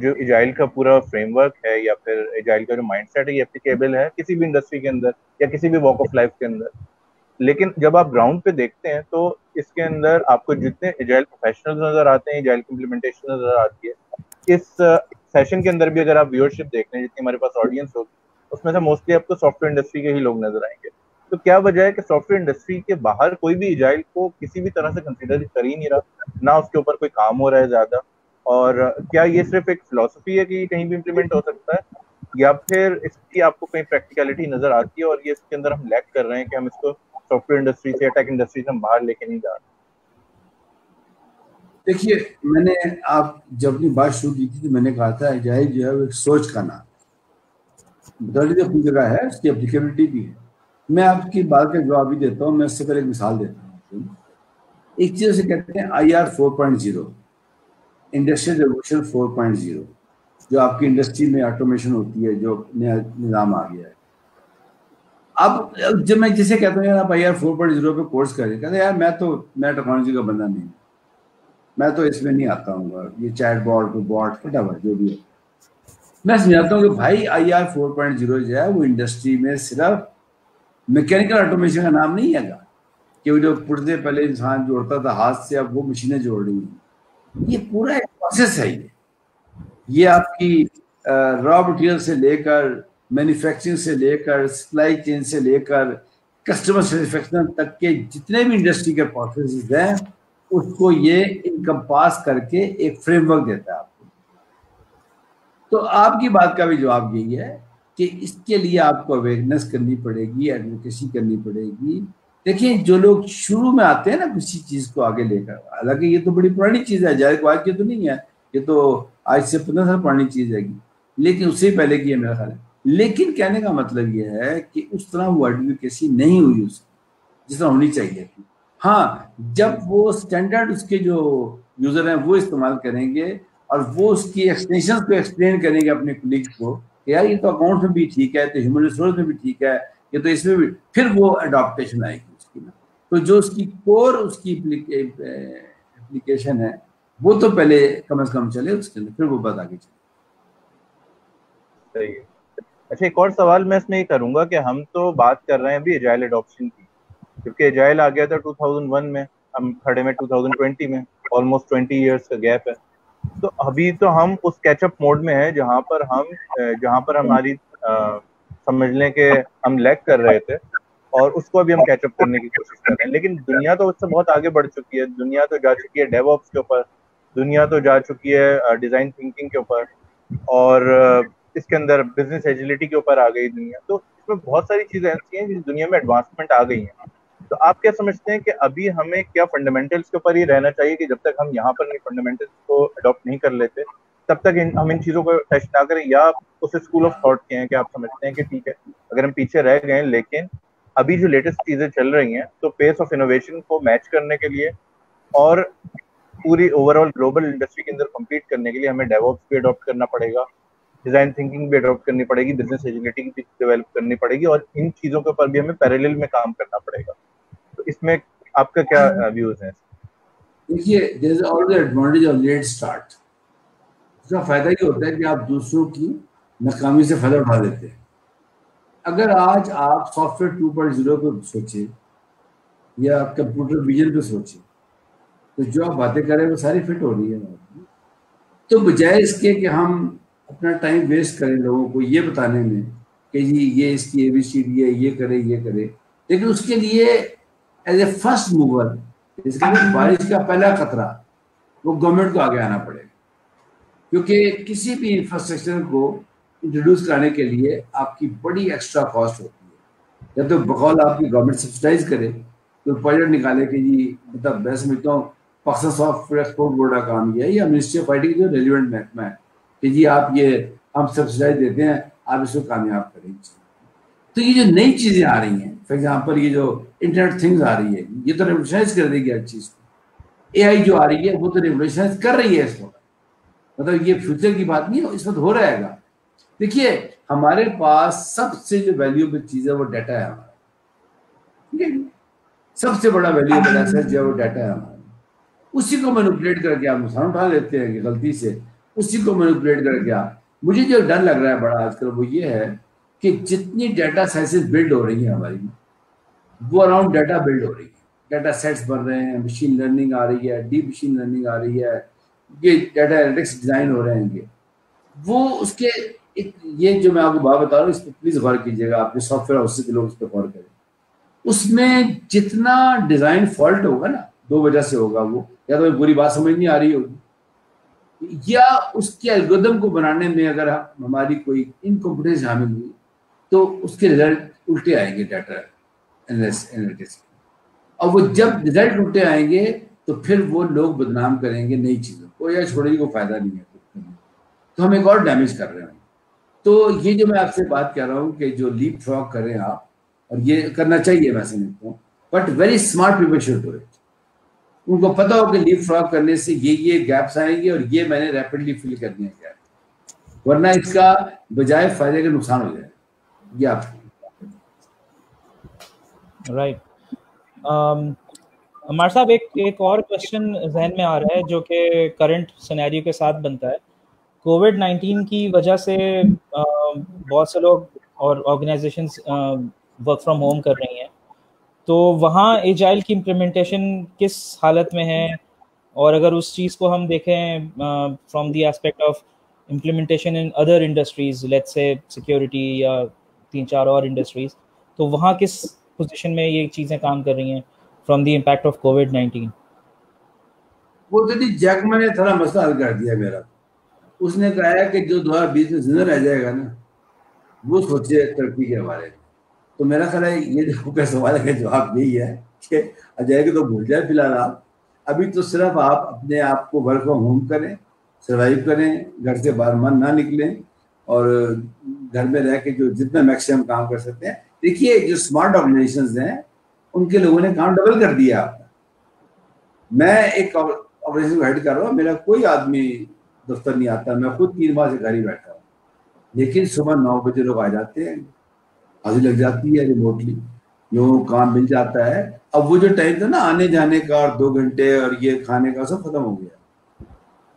جو ایجائل کا پورا فریم ورک ہے یا پھر ایجائل کا جو مائنڈ سیٹ ہے یہ اپلیکیبل ہے کسی بھی انڈسٹری کے اندر یا کسی بھی واک آف لائف کے اندر، لیکن جب آپ گراؤنڈ پہ دیکھتے ہیں تو اس کے اندر آپ کو جتنے ایجائل پروفیشنلز نظر آتے ہیں، ایجائل کی امپلیمنٹیشن نظر آتی ہے. اس سیشن کے اندر بھی اگر آپ ویورشپ دیکھ لیں، جتنی ہمارے پاس آڈینس ہوگی اس میں سے موسٹلی آپ کو سافٹ ویئر انڈسٹری کے ہی لوگ نظر آئیں گے. تو کیا وجہ ہے کہ سافٹ ویئر انڈسٹری کے باہر کوئی بھی ایجائل کو کسی بھی طرح سے کنسیڈر کر ہی نہیں رہا، نہ اس کے اوپر کوئی کام ہو رہا ہے زیادہ؟ اور کیا یہ صرف ایک فلسفی ہے کہ یہ کہیں بھی امپلیمنٹ ہو سکتا ہے، یا پھر اس کی آپ کو کہیں پریکٹیکلٹی نظر آتی ہے اور یہ اس کے اندر ہم لیک کر رہے ہیں کہ ہم اس کو سافٹ ویئر انڈسٹری سے یا ٹیک انڈسٹری سے ہم باہر لے کے نہیں جا رہے؟ دیکھیے میں نے آپ جب اپنی بات شروع کی تھی تو میں نے کہا تھا ایجائل جو ہے وہ ایک سوچ کا نام ہے، اپنی جگہ ہے، اس کی اپلیکیبلٹی بھی ہے. میں آپ کی بات کا جواب بھی دیتا ہوں. میں اس سے پہلے ایک مثال دیتا ہوں. ایک چیز سے کہتے ہیں IR 4.0، انڈسٹریل ریولوشن 4.0، جو آپ کی انڈسٹری میں آٹومیشن ہوتی ہے، جو نیا نظام آ گیا ہے. اب جب میں جسے کہتا ہوں یار آپ IR 4.0 پہ کورس کریں، کہتے ہیں یار میں ٹیکنالوجی کا بندہ نہیں ہوں، میں تو اس میں نہیں آتا ہوں گا، یہ چیٹ باٹ فٹافٹ جو بھی ہے. میں سمجھاتا ہوں کہ بھائی IR 4.0 جو ہے وہ انڈسٹری میں صرف میکینیکل آٹومیشن کا نام نہیں ہے گا کہ وہ جو پرزے پہلے انسان جوڑتا تھا ہاتھ سے، اب وہ مشینیں جوڑ رہی ہیں. یہ پورا ایک پروسیس ہے. یہ آپ کی را مٹیریل سے لے کر مینوفیکچرنگ سے لے کر سپلائی چین سے لے کر کسٹمر سیٹسفیکشن تک کے جتنے بھی انڈسٹری کے پروسیسز ہیں اس کو یہ انکمپاس کر کے ایک فریم ورک دیتا ہے آپ کو. تو آپ کی بات کا بھی جواب یہی ہے کہ اس کے لیے آپ کو اویئرنیس کرنی پڑے گی، ایڈوکیسی کرنی پڑے گی. دیکھیں جو لوگ شروع میں آتے ہیں نا کسی چیز کو آگے لے کر، حالانکہ یہ تو بڑی پرانی چیز ہے، جائے کو آج کی تو نہیں ہے، یہ تو آج سے 15 سال پرانی چیز ہے گی، لیکن اس سے پہلے کی ہے میرا خیال ہے. لیکن کہنے کا مطلب یہ ہے کہ اس طرح وہ ایڈوکیسی نہیں ہوئی اس جس طرح ہونی چاہیے تھی. ہاں جب وہ اسٹینڈرڈ اس کے جو یوزر ہیں وہ استعمال کریں گے اور وہ اس کی ایکسٹینشن کو ایکسپلین کریں گے اپنے کولیگس کو کہ یار یہ تو اکاؤنٹ میں بھی ٹھیک ہے، تو ہیومن ریسورس میں بھی ٹھیک ہے، یہ تو اس میں بھی، پھر وہ اڈاپٹیشن آئے گی اس کی. تو جو اس کی کور اس کی اپلیکیشن ہے وہ تو پہلے کم از کم چلے اس کے اندر، پھر وہ بات آگے چلے. صحیح ہے. اچھا ایک اور سوال میں اس میں یہ کروں گا کہ ہم تو بات کر رہے ہیں ابھی ایجائل اڈاپشن کی، کیونکہ ایجائل آ گیا تھا 2001 میں، ہم کھڑے میں 2020 میں، آلموسٹ 20 ایئرس کا گیپ ہے. تو ابھی تو ہم اس کیچ اپ موڈ میں ہیں جہاں پر ہماری سمجھ لیں کہ ہم لیک کر رہے تھے اور اس کو ابھی ہم کیچ اپ کرنے کی کوشش کر رہے ہیں. لیکن دنیا تو اس سے بہت آگے بڑھ چکی ہے، دنیا تو جا چکی ہے ڈیو آپس کے اوپر، دنیا تو جا چکی ہے ڈیزائن تھنکنگ کے اوپر، اور اس کے اندر بزنس ایجلٹی کے اوپر آ گئی دنیا. تو اس میں بہت ساری چیزیں ایسی ہیں جس دنیا میں ایڈوانسمنٹ آ گئی ہیں. تو آپ کیا سمجھتے ہیں کہ ابھی ہمیں کیا فنڈامنٹلس کے اوپر ہی رہنا چاہیے کہ جب تک ہم یہاں پر فنڈامنٹلس کو اڈاپٹ نہیں کر لیتے تب تک ہم ان چیزوں کو ٹچ نہ کریں، یا اس اسکول آف تھاٹ کے ہیں کہ آپ سمجھتے ہیں کہ ٹھیک ہے اگر ہم پیچھے رہ گئے لیکن ابھی جو لیٹسٹ چیزیں چل رہی ہیں تو پیس آف انوویشن کو میچ کرنے کے لیے اور پوری اوور آل گلوبل انڈسٹری کے اندر کمپیٹ کرنے کے لیے ہمیں ڈیو آپس بھی اڈاپٹ کرنا پڑے گا، ڈیزائن تھنکنگ بھی اڈاپٹ کرنی پڑے گی، بزنس ایجلٹی بھی ڈیولپ کرنی پڑے گی، اور ان چیزوں کے اوپر بھی ہمیں پیریلل میں کام کرنا پڑے گا. تو اس میں آپ کا کیا ویوز ہیں؟ دیکھیے there is always advantage of late start. اس کا فائدہ یہ ہوتا ہے کہ آپ دوسروں کی ناکامی سے فائدہ اٹھا لیتے ہیں. اگر آج آپ سافٹ ویئر 2.0 پہ سوچیں یا کمپیوٹر ویژن پہ سوچیں تو جو آپ باتیں کر رہے ہیں وہ ساری فٹ ہو رہی ہے. تو بجائے اس کے کہ ہم اپنا ٹائم ویسٹ کریں لوگوں کو یہ بتانے میں کہ جی یہ اس کی ABCD ہے، یہ کرے یہ کرے، لیکن اس کے لیے ایز اے فرسٹ موور، اس کے لیے بارش کا پہلا خطرہ وہ گورنمنٹ کو آگے آنا پڑے گا، کیونکہ کسی بھی انفراسٹرکچر کو انٹروڈیوس کرانے کے لیے آپ کی بڑی ایکسٹرا کاسٹ ہوتی ہے. یا تو بقول آپ کی گورنمنٹ سبسڈائز کرے، تو پروجیکٹ نکالے کہ جی مطلب میں سمجھتا ہوں Pakistan software export board کا کام یہ ہے یا منسٹری آف آئی ٹی جو ریلیونٹ محکمہ ہے کہ جی آپ یہ ہم سبسڈائز دیتے ہیں، آپ اس کو کامیاب کریں. تو یہ جو نئی چیزیں آ رہی ہیں، فار ایگزامپل یہ جو انٹرنیٹ تھنگز آ رہی ہے، یہ تو ریولیوشنائز کر دے گی ہر چیز کو. AI جو آ رہی ہے وہ تو ریولیوشنائز کر رہی ہے اس وقت، مطلب یہ فیوچر کی بات نہیں ہے، اس وقت ہو رہے گا. دیکھیے ہمارے پاس سب سے جو ویلیوبل چیز ہے وہ ڈیٹا ہے ہمارا، ٹھیک ہے، سب سے بڑا ویلیوبل ایسٹ جو ہے وہ ڈیٹا ہے ہمارا. اسی کو مینوپولیٹ کر کے آپ نقصان اٹھا لیتے ہیں کہ غلطی سے اسی کو مینوپولیٹ کر کے آپ. مجھے جو ڈر لگ رہا ہے بڑا آج کل وہ یہ ہے کہ جتنی ڈیٹا سائنسز بلڈ ہو رہی ہیں ہماری، وہ اراؤنڈ ڈیٹا بلڈ ہو رہی ہے، ڈیٹا سیٹس بن رہے ہیں، مشین لرننگ آ رہی ہے، ڈیپ مشین لرننگ آ رہی ہے، یہ ڈیٹا انالیٹکس ڈیزائن ہو رہے ہیں. وہ اس کے یہ جو میں آپ کو بات بتا رہا ہوں اس پہ پلیز غور کیجیے گا، اپنے سافٹ ویئر ہاؤسز کے لوگ اس پہ غور کریں. اس میں جتنا ڈیزائن فالٹ ہوگا نا، دو وجہ سے ہوگا، وہ یا تو پوری بات سمجھ نہیں آ رہی ہوگی، یا اس کے الگوریدم کو بنانے میں اگر ہماری کوئی انکمپیٹنس شامل ہوئی تو اس کے رزلٹ الٹے آئیں گے ڈیٹا انالیٹکس. اور وہ جب رزلٹ الٹے آئیں گے تو پھر وہ لوگ بدنام کریں گے نئی چیزوں کو، یا چھوڑے کو فائدہ نہیں ہے، تو ہم ایک اور ڈیمیج کر رہے ہیں. تو یہ جو میں آپ سے بات کر رہا ہوں کہ جو لیپ فراگ کریں آپ، اور یہ کرنا چاہیے میں سمجھتا ہوں، but very smart people should do it. ان کو پتا ہو کہ لیپ فراگ کرنے سے یہ گیپس آئیں گے اور یہ میں نے ریپڈلی فل کرنے ہیں گیپ، ورنہ اس کا بجائے فائدے کا نقصان ہو جائے. یہ آپ رائٹ. عمار صاحب ایک اور کوشچن ذہن میں آ رہا ہے جو کہ کرنٹ سینیریو کے ساتھ بنتا ہے. کووڈ-19 کی وجہ سے بہت سے لوگ اور آرگنائزیشنز ورک فرام ہوم کر رہی ہیں، تو وہاں ایجائل کی امپلیمنٹیشن کس حالت میں ہے؟ اور اگر اس چیز کو ہم دیکھیں from the aspect of implementation in other industries, let's say security یا 3-4 اور انڈسٹریز، تو وہاں کس پوزیشن میں یہ چیزیں کام کر رہی ہیں from the impact of COVID-19? وہ تو جی جیکما نے تھوڑا مسئلہ حل کر دیا میرا. اس نے کہا ہے کہ جو 2020 میں زندہ رہ جائے گا نا وہ سوچے ترقی کے بارے میں. تو میرا خیال ہے یہ جو سوال ہے جواب یہی ہے کہ آ جائے گا تو بھول جائے. فی الحال آپ ابھی تو صرف آپ اپنے آپ کو ورک فرام ہوم کریں، سروائیو کریں، گھر سے باہر من نہ نکلیں، اور گھر میں رہ کے جو جتنا میکسیمم کام کر سکتے ہیں. دیکھیے جو اسمارٹ آرگنائزیشنز ہیں ان کے لوگوں نے کام ڈبل کر دیا. آپ میں ایک آرگنائزیشن کو ہیڈ کر رہا ہوں، میرا کوئی آدمی دفتر نہیں آتا، میں خود 3 ماہ سے گھر ہی بیٹھا ہوں، لیکن صبح 9 بجے لوگ آ جاتے ہیں، حاضری لگ جاتی ہے ریموٹلی، لوگوں کو کام مل جاتا ہے. اب وہ جو ٹائم تھا نا آنے جانے کا اور 2 گھنٹے اور یہ کھانے کا، سب ختم ہو گیا.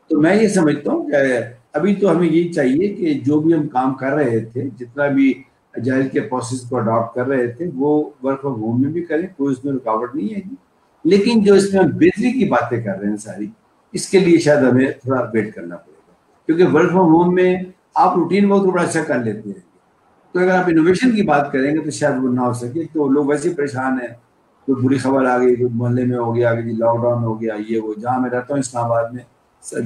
تو میں یہ سمجھتا ہوں کہ ابھی تو ہمیں یہی چاہیے کہ جو بھی ہم کام کر رہے تھے، جتنا بھی اجائل کے پروسیس کو اڈاپٹ کر رہے تھے، وہ ورک فرام ہوم میں بھی کریں، کوئی اس میں رکاوٹ نہیں ہے. لیکن جو اس میں ہم بہتری کی باتیں کر رہے ہیں ساری، اس کے لیے شاید ہمیں تھوڑا ویٹ کرنا پڑے گا، کیونکہ ورک فرام ہوم میں آپ روٹین ورک بڑا اچھا کر لیتے ہیں، تو اگر آپ انوویشن کی بات کریں گے تو شاید وہ نہ ہو سکے. تو لوگ ویسے پریشان ہیں، کوئی بری خبر آ گئی، کوئی محلے میں ہو گیا کہ جی لاک ڈاؤن ہو گیا، یہ وہ. جہاں میں رہتا ہوں اسلام آباد میں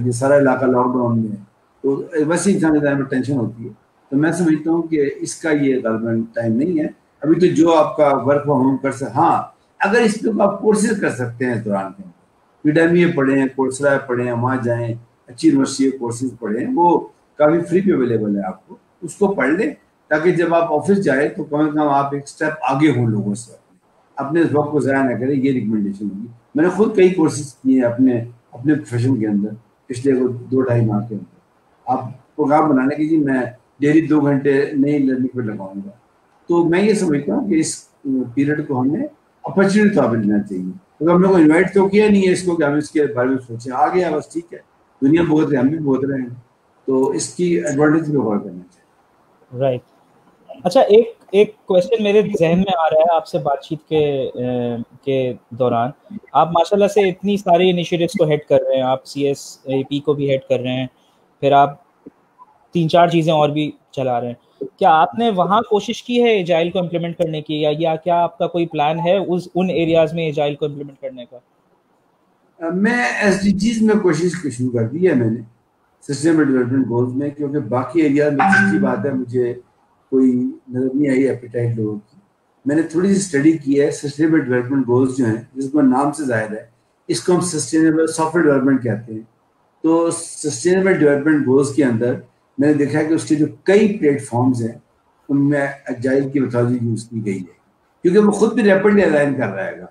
یہ سارا علاقہ لاک ڈاؤن میں ہے، تو ویسے انسان کے ذہن میں ٹینشن ہوتی ہے. تو میں سمجھتا ہوں کہ اس کا یہ غالباً ٹائم نہیں ہے ابھی. تو جو آپ کا ورک فرام ہوم کر سکتے، ہاں اگر اس پہ آپ کورسز کر سکتے ہیں دوران کے اندر، PWA پڑھیں، کورسرا پڑھیں، وہاں جائیں، اچھی یونیورسٹی کورسز پڑھیں، وہ کافی فری پہ اویلیبل ہے، آپ کو اس کو پڑھ لیں، تاکہ جب آپ آفس جائیں تو کم از کم آپ ایک اسٹیپ آگے ہوں لوگوں سے، اپنے اس وقت کو ضائع نہ کریں. یہ ریکمنڈیشن ہوگی. میں نے خود کئی کورسز کیے ہیں اپنے پروفیشن کے اندر پچھلے 2-2.5 ماہ کے اندر. آپ پروگرام بنانے کی جی میں ڈیلی 2 گھنٹے نئی لرننگ پہ لگاؤں گا. تو میں یہ سمجھتا ہوں کہ اس پیریڈ کو ہمیں اپرچونیٹی طور پہ لینا چاہیے، کیونکہ ہم لوگ کو انوائٹ تو کیا نہیں ہے اس کو کہ ہم اس کے بارے میں سوچیں. آ گیا بس، ٹھیک ہے، دنیا بہت رہے، ہم بھی بہت رہے ہیں، تو اس کی ایڈوانٹیج پہ غور کرنا چاہیے. رائٹ. اچھا، ایک کویشچن میرے ذہن میں آ رہا ہے آپ سے بات چیت کے دوران. آپ ماشاء اللہ سے اتنی ساری انیشیٹوز کو ہیڈ کر رہے ہیں، آپ CSAP کو بھی ہیڈ کر رہے ہیں، پھر آپ 3-4 چیزیں اور بھی چلا رہے ہیں. کیا آپ نے وہاں کوشش کی ہے ایجائل کو امپلیمنٹ کرنے کی, یا کیا آپ کا کوئی پلان ہے ان ایریاز میں ایجائل کو امپلیمنٹ کرنے کا؟ میں ایس ڈی جیز میں کوشش شروع کر دی ہے میں نے, سسٹینیبل ڈیولپمنٹ گولز میں, کیونکہ باقی ایریا میں سچی بات ہے مجھے کوئی نظر نہیں آئی ایپیٹائٹ لوگوں کی. میں نے تھوڑی سی اسٹڈی کی ہے. سسٹینیبل ڈیولپمنٹ گولز جو ہیں, جس میں نام سے ظاہر ہے, اس کو ہم سسٹینیبل سافٹ ویئر ڈیولپمنٹ کہتے ہیں. تو سسٹینیبل ڈیولپمنٹ گولز کے اندر میں نے دیکھا کہ اس کے جو کئی پلیٹ فارمز ہیں ان میں اجائل کی میتھڈالوجی یوز کی گئی ہے, کیونکہ وہ خود بھی ریپڈلی الائن کر رہے گا.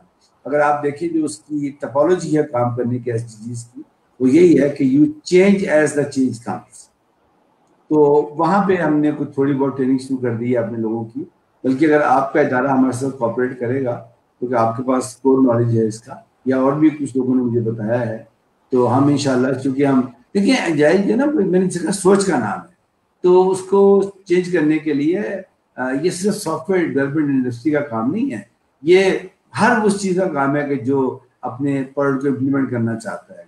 اگر آپ دیکھیں جو اس کی ٹپالوجی ہے کام کرنے کے ایس ڈی جیز کی, وہ یہی ہے کہ you change as the change comes. تو وہاں پہ ہم نے کچھ تھوڑی بہت ٹریننگ شروع کر دی ہے اپنے لوگوں کی. بلکہ اگر آپ کا ادارہ ہمارے ساتھ کوآپریٹ کرے گا, کیونکہ آپ کے پاس کور نالج ہے اس کا, یا اور بھی کچھ لوگوں نے مجھے بتایا ہے, تو ہم انشاءاللہ, چونکہ ہم دیکھیں اجائل جو ہے نا, میں نے سوچ کا نام ہے, تو اس کو چینج کرنے کے لیے یہ صرف سافٹ ویئر ڈیولپمنٹ انڈسٹری کا کام نہیں ہے, یہ ہر اس چیز کا کام ہے کہ جو اپنے پروڈکٹ کو امپلیمنٹ کرنا چاہتا ہے.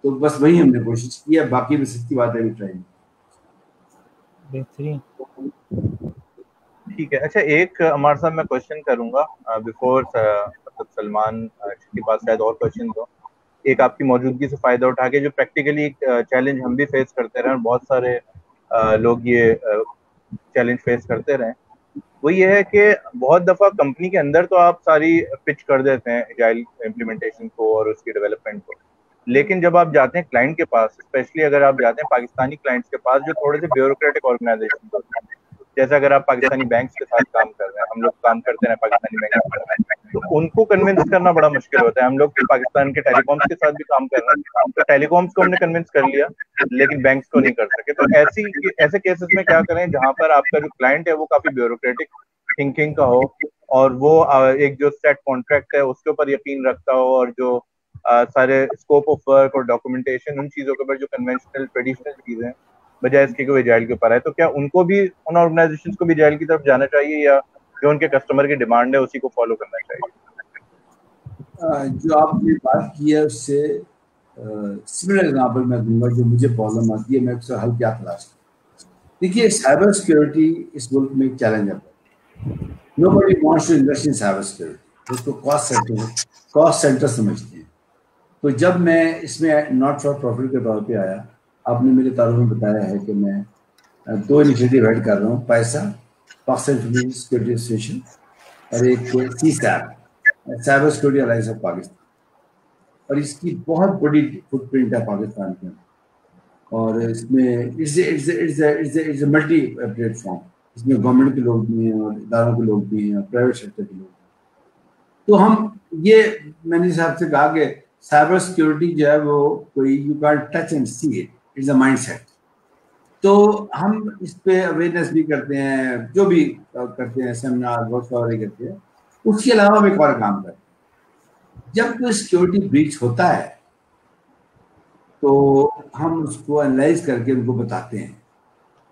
تو بس وہی ہم نے کوشش کی ہے, باقی بھی سچی بات ہے بھی ٹرائی نہیں. بہترین. ٹھیک ہے. اچھا ایک عمار صاحب میں کوشچن کروں گا بیفور مطلب سلمان کے پاس شاید اور کوشچن ہو. ایک آپ کی موجودگی سے فائدہ اٹھا کے جو پریکٹیکلی چیلنج ہم بھی فیس کرتے رہے اور بہت سارے لوگ یہ چیلنج فیس کرتے رہے, وہ یہ ہے کہ بہت دفعہ کمپنی کے اندر تو آپ ساری پچ کر دیتے ہیں ایجائل امپلیمنٹیشن کو اور اس کی ڈیولپمنٹ کو, لیکن جب آپ جاتے ہیں کلائنٹ کے پاس, اسپیشلی اگر آپ جاتے ہیں پاکستانی کلائنٹس کے پاس جو تھوڑے سے بیوروکریٹک آرگنائزیشن ہوتے ہیں, جیسے اگر آپ پاکستانی بینکس کے ساتھ کام کر رہے ہیں, ہم لوگ کام کرتے ہیں پاکستانی بینک کے ساتھ, تو ان کو کنونس کرنا بڑا مشکل ہوتا ہے. ہم لوگ پاکستان کے ٹیلی کامس کے ساتھ بھی کام کر رہے ہیں, تو ٹیلی کامس کو ہم نے کنونس کر لیا لیکن بینکس کو نہیں کر سکے. تو ایسے کیسز میں کیا کریں جہاں پر آپ کا جو کلائنٹ ہے وہ کافی بیوروکریٹک تھنکنگ کا ہو, اور وہ ایک جو سیٹ کانٹریکٹ ہے اس کے اوپر یقین رکھتا ہو, اور جو سارے اسکوپ آف ورک اور ڈاکومنٹیشن ان چیزوں کے اوپر جو کنونشنل ٹریڈیشنل چیزیں بجائے اس کے کوئی ایجائل کے اوپر ہے, تو کیا ان کو بھی, ان آرگنائزیشنز کو بھی ایجائل کی طرف جانا چاہیے, یا جو ان کے کسٹمر کی ڈیمانڈ ہے اسی کو فالو کرنا چاہیے؟ جو آپ نے بات کی ہے اس سے سملر ایگزامپل میں دوں گا. جو مجھے پرابلم آتی ہے میں اس کا حل کیا تلاش کروں. دیکھیے سائبر سیکورٹی اس ملک میں ایک چیلنج ہے. Nobody wants to invest in cyber security, اس کو کاسٹ سینٹر سمجھتے ہیں. تو جب میں اس میں ناٹ فار پروفٹ کے طور پہ آیا, آپ نے میرے تعارف میں بتایا ہے کہ میں 2 انیشیٹو ہیڈ کر رہا ہوں, پیسہ پاکستان انفارمیشن سیکورٹی ایسوسیشن, اور ایک سی سیپ cyber security alliance of Pakistan. اور اس کی بہت بڑی فٹ پرنٹ ہے پاکستان کے اندر, اور اس میں ملٹی پلیٹ فارم, اس میں گورنمنٹ کے لوگ بھی ہیں اور اداروں کے لوگ بھی ہیں اور پرائیویٹ سیکٹر کے لوگ بھی. تو ہم یہ میں نے صاحب سے کہا کہ سائبر سیکورٹی جو ہے وہ کوئی you can't touch and see it, it's a mindset. تو ہم اس پہ اویئرنیس بھی کرتے ہیں, جو بھی کرتے ہیں سیمینار ورک وغیرہ کرتے ہیں. اس کے علاوہ ہم ایک اور کام کرتے ہیں. جب کوئی سیکورٹی بریچ ہوتا ہے تو ہم اس کو انالائز کر کے ان کو بتاتے ہیں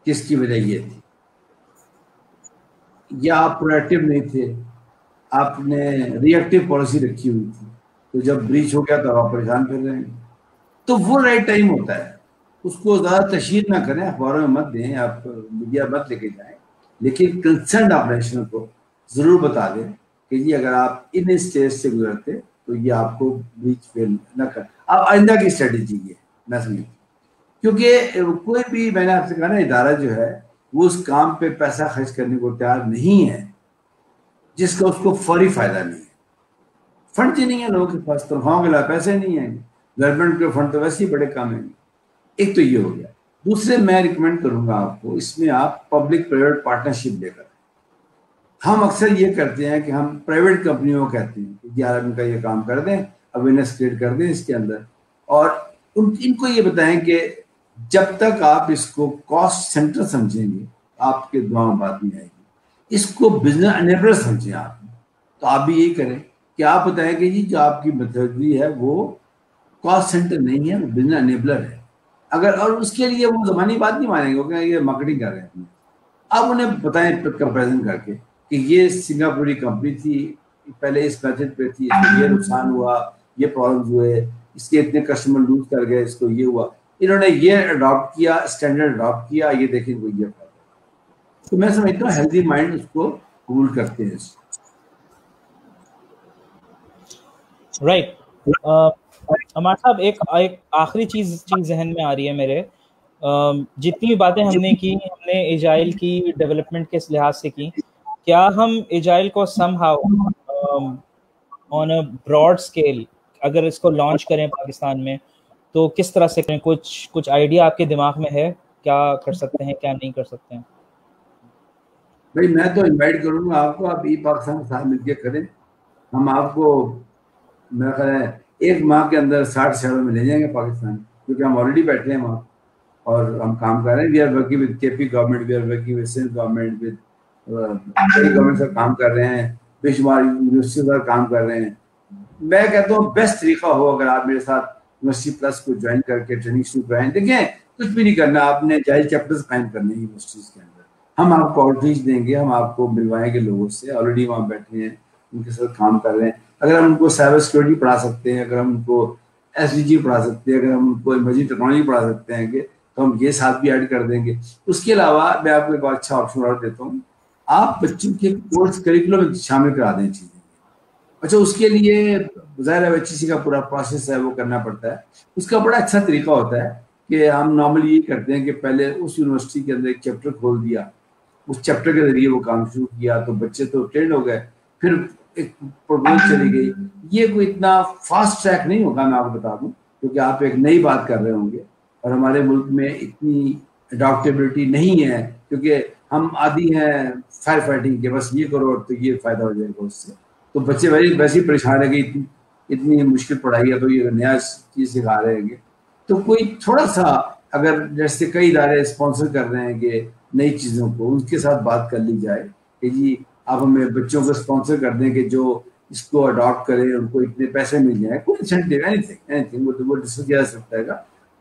کہ اس کی وجہ یہ تھی, یا آپ پرویکٹیو نہیں تھے, آپ نے ری ایکٹیو پالیسی رکھی ہوئی تھی, تو جب بریچ ہو گیا تو آپ پریشان کر رہے ہیں. تو وہ رائٹ ٹائم ہوتا ہے. اس کو زیادہ تشہیر نہ کریں, اخباروں میں مت دیں, آپ میڈیا مت لے کے جائیں, لیکن کنسرنڈ آپریشن کو ضرور بتا دیں کہ جی اگر آپ ان اسٹیج سے گزرتے تو یہ آپ کو بریچ فیل نہ کر. آپ آئندہ کی اسٹریٹجی یہ میں سمجھوں, کیونکہ کوئی بھی, میں نے آپ سے کہا نا, ادارہ جو ہے وہ اس کام پہ پیسہ خرچ کرنے کو تیار نہیں ہے جس کا اس کو فوری فائدہ نہیں ہے. فنڈ ہی نہیں ہے لوگوں کے پاس, تنخواہوں کے علاوہ پیسے نہیں ہیں. گورنمنٹ کے فنڈ تو ویسے ہی بڑے کام ہیں. ایک تو یہ ہو گیا. دوسرے میں ریکمینڈ کروں گا آپ کو, اس میں آپ پبلک پرائیویٹ پارٹنرشپ لے کر. ہم اکثر یہ کرتے ہیں کہ ہم پرائیویٹ کمپنیوں کو کہتے ہیں کہ یار ان کا یہ کام کر دیں, اویئرنیس کریٹ کر دیں اس کے اندر, اور ان کو یہ بتائیں کہ جب تک آپ اس کو کاسٹ سینٹر سمجھیں گے آپ کے دعا میں بات نہیں آئے گی. اس کو بزنس انیبلر سمجھیں آپ. تو آپ بھی یہی کریں کہ آپ بتائیں کہ جی جو آپ کی میتھڈولوجی ہے وہ کاسٹ سینٹر نہیں ہے, وہ بزنس انیبلر ہے. اگر اور اس کے لیے وہ زمانی بات نہیں مانیں گے کہ یہ مارکیٹنگ کر رہے ہیں. آپ انہیں بتائیں کمپیریزن کر کے کہ یہ سنگاپوری کمپنی تھی, پہلے اس میتھڈ پہ تھی, اس کو یہ نقصان ہوا, یہ پرابلمز ہوئے, اس کے اتنے کسٹمر لوز کر گئے, اس کو یہ ہوا. انہوں نے یہ اڈاپٹ کیا, اسٹینڈرڈ اڈاپٹ کیا, یہ دیکھیں کوئی یہ فائدہ. تو میں سمجھتا ہوں ہیلدی مائنڈ اس کو قبول کرتے ہیں. رائٹ. عمار صاحب ایک آخری چیز ذہن میں آ رہی ہے میرے. جتنی بھی باتیں ہم نے کی, ہم نے ایجائل کی ڈیولپمنٹ کے لحاظ سے کی, کیا ہم ایجائل کو somehow on a broad scale اگر اس کو لانچ کریں پاکستان میں تو کس طرح سے کریں؟ کچھ آئیڈیا آپ کے دماغ میں ہے کیا کر سکتے ہیں کیا نہیں کر سکتے ہیں؟ بھائی میں تو انوائٹ کروں گا آپ کو, آپ ای پاکستان کے ساتھ مل کے کریں. ہم آپ کو میرا خیال ہے 1 ماہ کے اندر 60 شہروں میں لے جائیں گے پاکستان, کیونکہ ہم آلریڈی بیٹھے ہیں وہاں اور ہم کام کر رہے ہیں. وی are working with K P government, we are working with Sindh government, with government سے کام کر رہے ہیں, بے شمار یونیورسٹی پر کام کر رہے ہیں. میں کہتا ہوں بیسٹ طریقہ ہو اگر آپ میرے ساتھ یونیورسٹی پلس کو جوائن کر کے ٹریننگ شروع کریں. دیکھیں کچھ بھی نہیں کرنا, آپ نے جائل چیپٹرز قائم کرنے ہیں یونیورسٹیز کے اندر. ہم آپ کو آؤٹ ریچ دیں گے, ہم آپ کو ملوائیں گے لوگوں سے, آلریڈی وہاں بیٹھے ہیں, ان کے ساتھ کام کر رہے ہیں. اگر ہم ان کو سائبر سیکورٹی پڑھا سکتے ہیں, اگر ہم ان کو ایس ڈی جی پڑھا سکتے ہیں, اگر ہم ان کو ایمرجنگ ٹیکنالوجی پڑھا سکتے ہیں تو ہم یہ ساتھ بھی ایڈ کر دیں گے. اس کے علاوہ میں آپ کو ایک اچھا آپشن اور دیتا ہوں, آپ بچوں کے کورس کریکولم میں شامل کرا دیں چیزیں. اچھا اس کے لیے ظاہر ہے HEC کا پورا پروسیس ہے وہ کرنا پڑتا ہے. اس کا بڑا اچھا طریقہ ہوتا ہے کہ ہم نارملی یہ کرتے ہیں کہ پہلے اس یونیورسٹی کے اندر ایک چیپٹر کھول دیا, اس چیپٹر کے ذریعے وہ کام شروع کیا تو بچے تو ٹرینڈ ہو گئے, پھر ایک پروگرام چلی گئی. یہ کوئی اتنا فاسٹ ٹریک نہیں ہوگا میں آپ کو بتا دوں, کیونکہ آپ ایک نئی بات کر رہے ہوں گے اور ہمارے ملک میں اتنی اڈاپٹیبلٹی نہیں ہے, کیونکہ ہم عادی ہیں فائر فائٹنگ کے, بس یہ کرو تو یہ فائدہ ہو جائے گا اس سے. تو بچے ویسے ہی پریشان ہے کہ اتنی مشکل پڑھائی ہے تو یہ نیا چیز سکھا رہے ہیں. تو کوئی تھوڑا سا اگر جیسے کئی ادارے اسپانسر کر رہے ہیں کہ نئی چیزوں کو, ان کے ساتھ بات کر لی جائے کہ جی آپ ہمیں بچوں کو اسپانسر کر دیں کہ جو اس کو اڈاپٹ کریں ان کو اتنے پیسے مل جائیں, کوئی انسینٹیو اینی تھنگ وہ ڈسکس کیا جا سکتا ہے.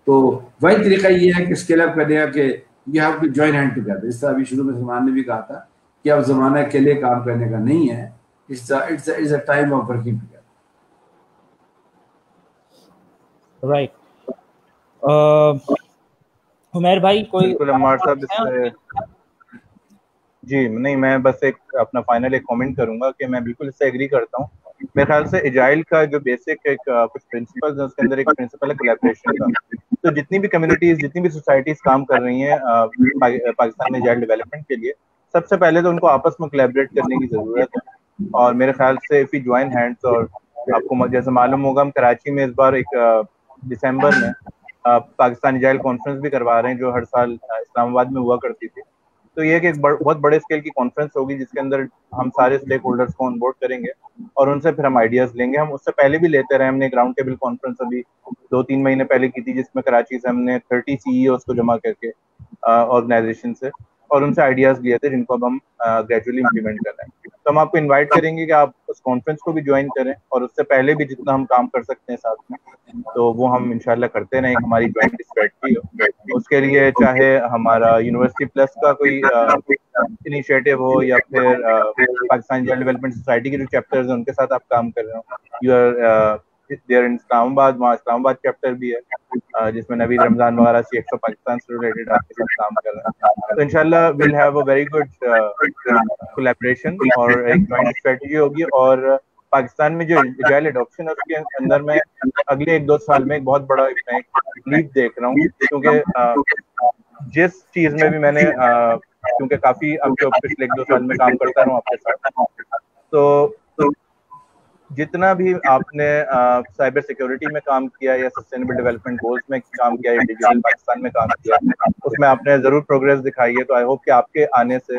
تو وہی طریقہ یہ ہے کہ اسکیل اپ کرنے کا کہ you have to join hand together. اس طرح ابھی شروع میں سلمان نے بھی کہا تھا کہ اب زمانہ اکیلے کام کرنے کا نہیں ہے, it's a time of working together. Right. Umair بھائی کوئی بالکل عمار صاحب اس سے جی نہیں, میں بس ایک اپنا فائنل ایک کامنٹ کروں گا کہ میں بالکل اس سے ایگری کرتا ہوں. میرے خیال سے ایجائل کا جو بیسک ایک کچھ پرنسپلز ہیں اس کے اندر ایک پرنسپل ہے کولیبریشن کا. تو جتنی بھی کمیونٹیز جتنی بھی سوسائٹیز کام کر رہی ہیں پاکستان میں ایجائل ڈیولپمنٹ کے لیے, سب سے پہلے تو ان کو آپس میں کولیبریٹ کرنے کی ضرورت ہے. اور میرے خیال سے اف یو جوائن ہینڈس, اور آپ کو جیسے معلوم ہوگا ہم کراچی میں اس بار ایک دسمبر میں پاکستان ایجائل کانفرنس بھی کروا رہے ہیں جو ہر سال اسلام آباد میں ہوا کرتی تھی. تو یہ کہ ایک بہت بڑے اسکیل کی کانفرنس ہوگی جس کے اندر ہم سارے اسٹیک ہولڈرس کو آن بورڈ کریں گے اور ان سے پھر ہم آئیڈیاز لیں گے. ہم اس سے پہلے بھی لیتے رہے, ہم نے گراؤنڈ ٹیبل کانفرنس ابھی 2-3 مہینے پہلے کی تھی جس میں کراچی سے ہم نے 30 CEOs کو جمع کر کے آرگنائزیشن سے اور ان سے آئیڈیاز لیے تھے جن کو اب ہم گریجولی امپلیمنٹ کر رہے ہیں. تو ہم آپ کو انوائٹ کریں گے کہ آپ اس کانفرنس کو بھی جوائن کریں اور اس سے پہلے بھی جتنا ہم کام کر سکتے ہیں ساتھ میں تو وہ ہم انشاءاللہ کرتے رہیں. ہماری جوائنٹ اسٹریٹجی ہو اس کے لیے, چاہے ہمارا یونیورسٹی پلس کا کوئی انیشیٹو ہو یا پھر پاکستان ایجائل ڈیولپمنٹ سوسائٹی کے جو چیپٹرز ہیں ان کے ساتھ آپ کام کر رہے ہوں. یو آر دیئر ان اسلام آباد, وہاں اسلام آباد چیپٹر بھی ہے جس میں نوید رمضان وغیرہ CXO پاکستان سے ریلیٹڈ آپ کے ساتھ کام کر رہے ہیں. تو انشاءاللہ we'll have a very good collaboration اور ایک جوائنٹ اسٹریٹجی ہوگی. اور پاکستان میں جو ایجائل اڈاپشن ہے اس کے اندر میں اگلے 1-2 سال میں ایک بہت بڑا لیپ دیکھ رہا ہوں, کیونکہ جس چیز میں بھی میں نے کیونکہ کافی اب جو پچھلے 1-2 سال میں کام کرتا رہا ہوں آپ کے ساتھ, تو جتنا بھی آپ نے سائبر سیکیورٹی میں کام کیا یا سسٹینیبل ڈیولپمنٹ گولز میں کام کیا یا ڈیجیٹل پاکستان میں کام کیا, اس میں آپ نے ضرور پروگریس دکھائی ہے. تو آئی ہوپ کہ آپ کے آنے سے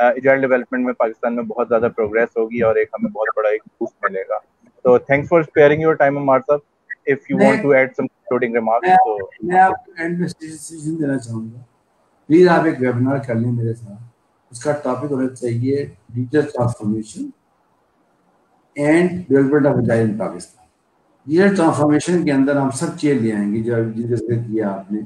ایجائل ڈیولپمنٹ میں پاکستان میں بہت زیادہ پروگریس ہوگی اور ایک ہمیں بہت بڑا ایک بوسٹ ملے گا. تو thanks for sparing your time Ammar صاحب. If you want to add some concluding remarks, so میں آپ کو اینڈ میں سجیشن دینا چاہوں گا. پلیز آپ ایک ویبینار کر لیں میرے ساتھ. اس کا ٹاپک ہونا چاہیے digital transformation and development of agile in Pakistan. Digital transformation کے اندر ہم سب چیز لے آئیں گے جو ذکر کیا آپ نے,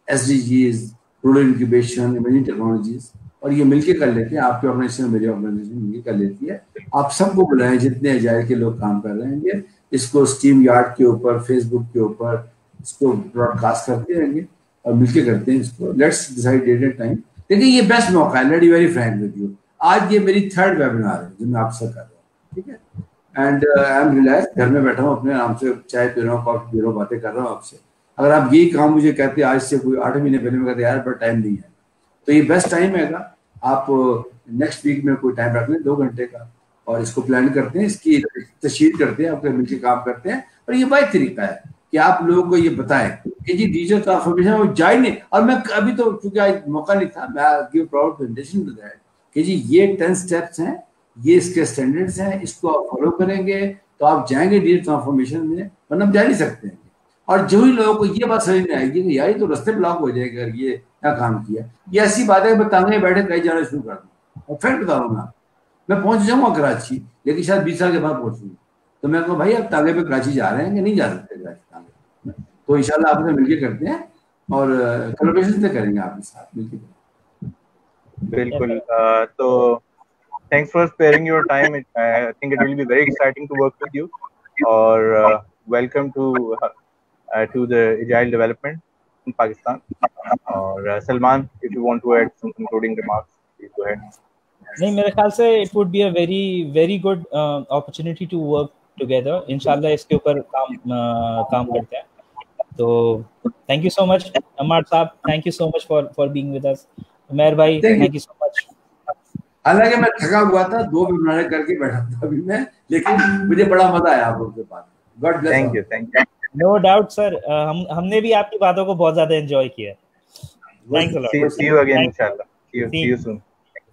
SDGs, rural incubation, emerging technologies, اور یہ مل کے کر لیتے ہیں. آپ کے آرگنائزیشن میری آرگنائزیشن مل کے کر لیتی ہے. آپ سب کو بلائیں جتنے ایجائل کے لوگ کام کر رہے ہیں گے. اس کو اسٹیم یارڈ کے اوپر, فیس بک کے اوپر اس کو براڈ کاسٹ کرتے رہیں گے. اور مل کے کرتے ہیں اس کو. Let's decide date and time. دیکھیں یہ بیسٹ موقع ہے, let be very frank with you. آج یہ میری 3rd ویبینار ہے جو میں آپ سے کر رہا ہوں, ٹھیک ہے. اینڈ آئی ایم ریلیکس, گھر میں بیٹھا ہوں اپنے آرام سے, چائے پی رہا ہوں, کافی پی رہا ہوں, باتیں کر رہا ہوں آپ سے. اگر آپ یہی کام مجھے کہتے آج سے کوئی 8 مہینے پہلے, میں کہتے یار پر ٹائم نہیں ہے, تو یہ بیسٹ ٹائم ہے گا. آپ نیکسٹ ویک میں کوئی ٹائم رکھ لیں 2 گھنٹے کا, اور اس کو پلان کرتے ہیں, اس کی تشہیر کرتے ہیں, آپ کے مل کے کام کرتے ہیں. اور یہ واحد طریقہ ہے کہ آپ لوگوں کو یہ بتائیں کہ جی ڈیجیٹل ٹرانسفارمیشن وہ جائے نہیں. اور میں ابھی تو چونکہ آج موقع نہیں تھا, میں give proud presentation to that کہ جی یہ 10 اسٹیپس ہیں, یہ اس کے اسٹینڈرڈس ہیں, اس کو آپ فالو کریں گے تو آپ جائیں گے ڈیجیٹل ٹرانسفارمیشن میں, ورنہ آپ جا نہیں سکتے ہیں. اور جو ہی لوگوں کو یہ بات سمجھ میں آئے گی کہ یار یہ تو رستے بلاک ہو جائے گا, یہ کیا کام کیا, یہ ایسی بات ہے کہ میں ٹانگے بیٹھے کہیں جانا شروع کر دوں. اور فیکٹ بتا رہا ہوں میں پہنچ جاؤں گا کراچی, لیکن شاید 20 سال کے بعد پہنچوں گا. تو میں کہوں بھائی آپ ٹانگے پہ کراچی جا رہے ہیں کہ نہیں جا سکتے کراچی ٹانگے. تو انشاءاللہ آپ سے مل کے کرتے ہیں, اور کولیبریشن سے کریں گے آپ کے ساتھ مل کے. بالکل. تو thanks for sparing your time. I think it will be very exciting to work with you. Or welcome to the agile development in Pakistan. Or Salman, if you want to add some concluding remarks, please go ahead. نہیں, میرے خیال سے it would be a very good opportunity to work together. انشاءاللہ اس کے اوپر کام کرتے ہیں. تو thank you so much Ammar صاحب, thank you so much for being with us. مہر بھائی, thank you so much. حالانکہ میں تھکا ہوا تھا, 2 ویبینار کر کے بیٹھا تھا ابھی میں, لیکن مجھے بڑا مزہ آیا آپ لوگوں کے پاس. God bless. Thank you. No doubt sir, ہم نے بھی آپ کی باتوں کو بہت زیادہ انجوائے کیا. Thanks a lot. See you again inshallah. See you soon.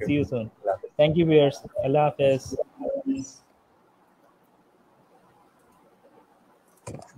See you soon. Thank you viewers. Allah Hafiz.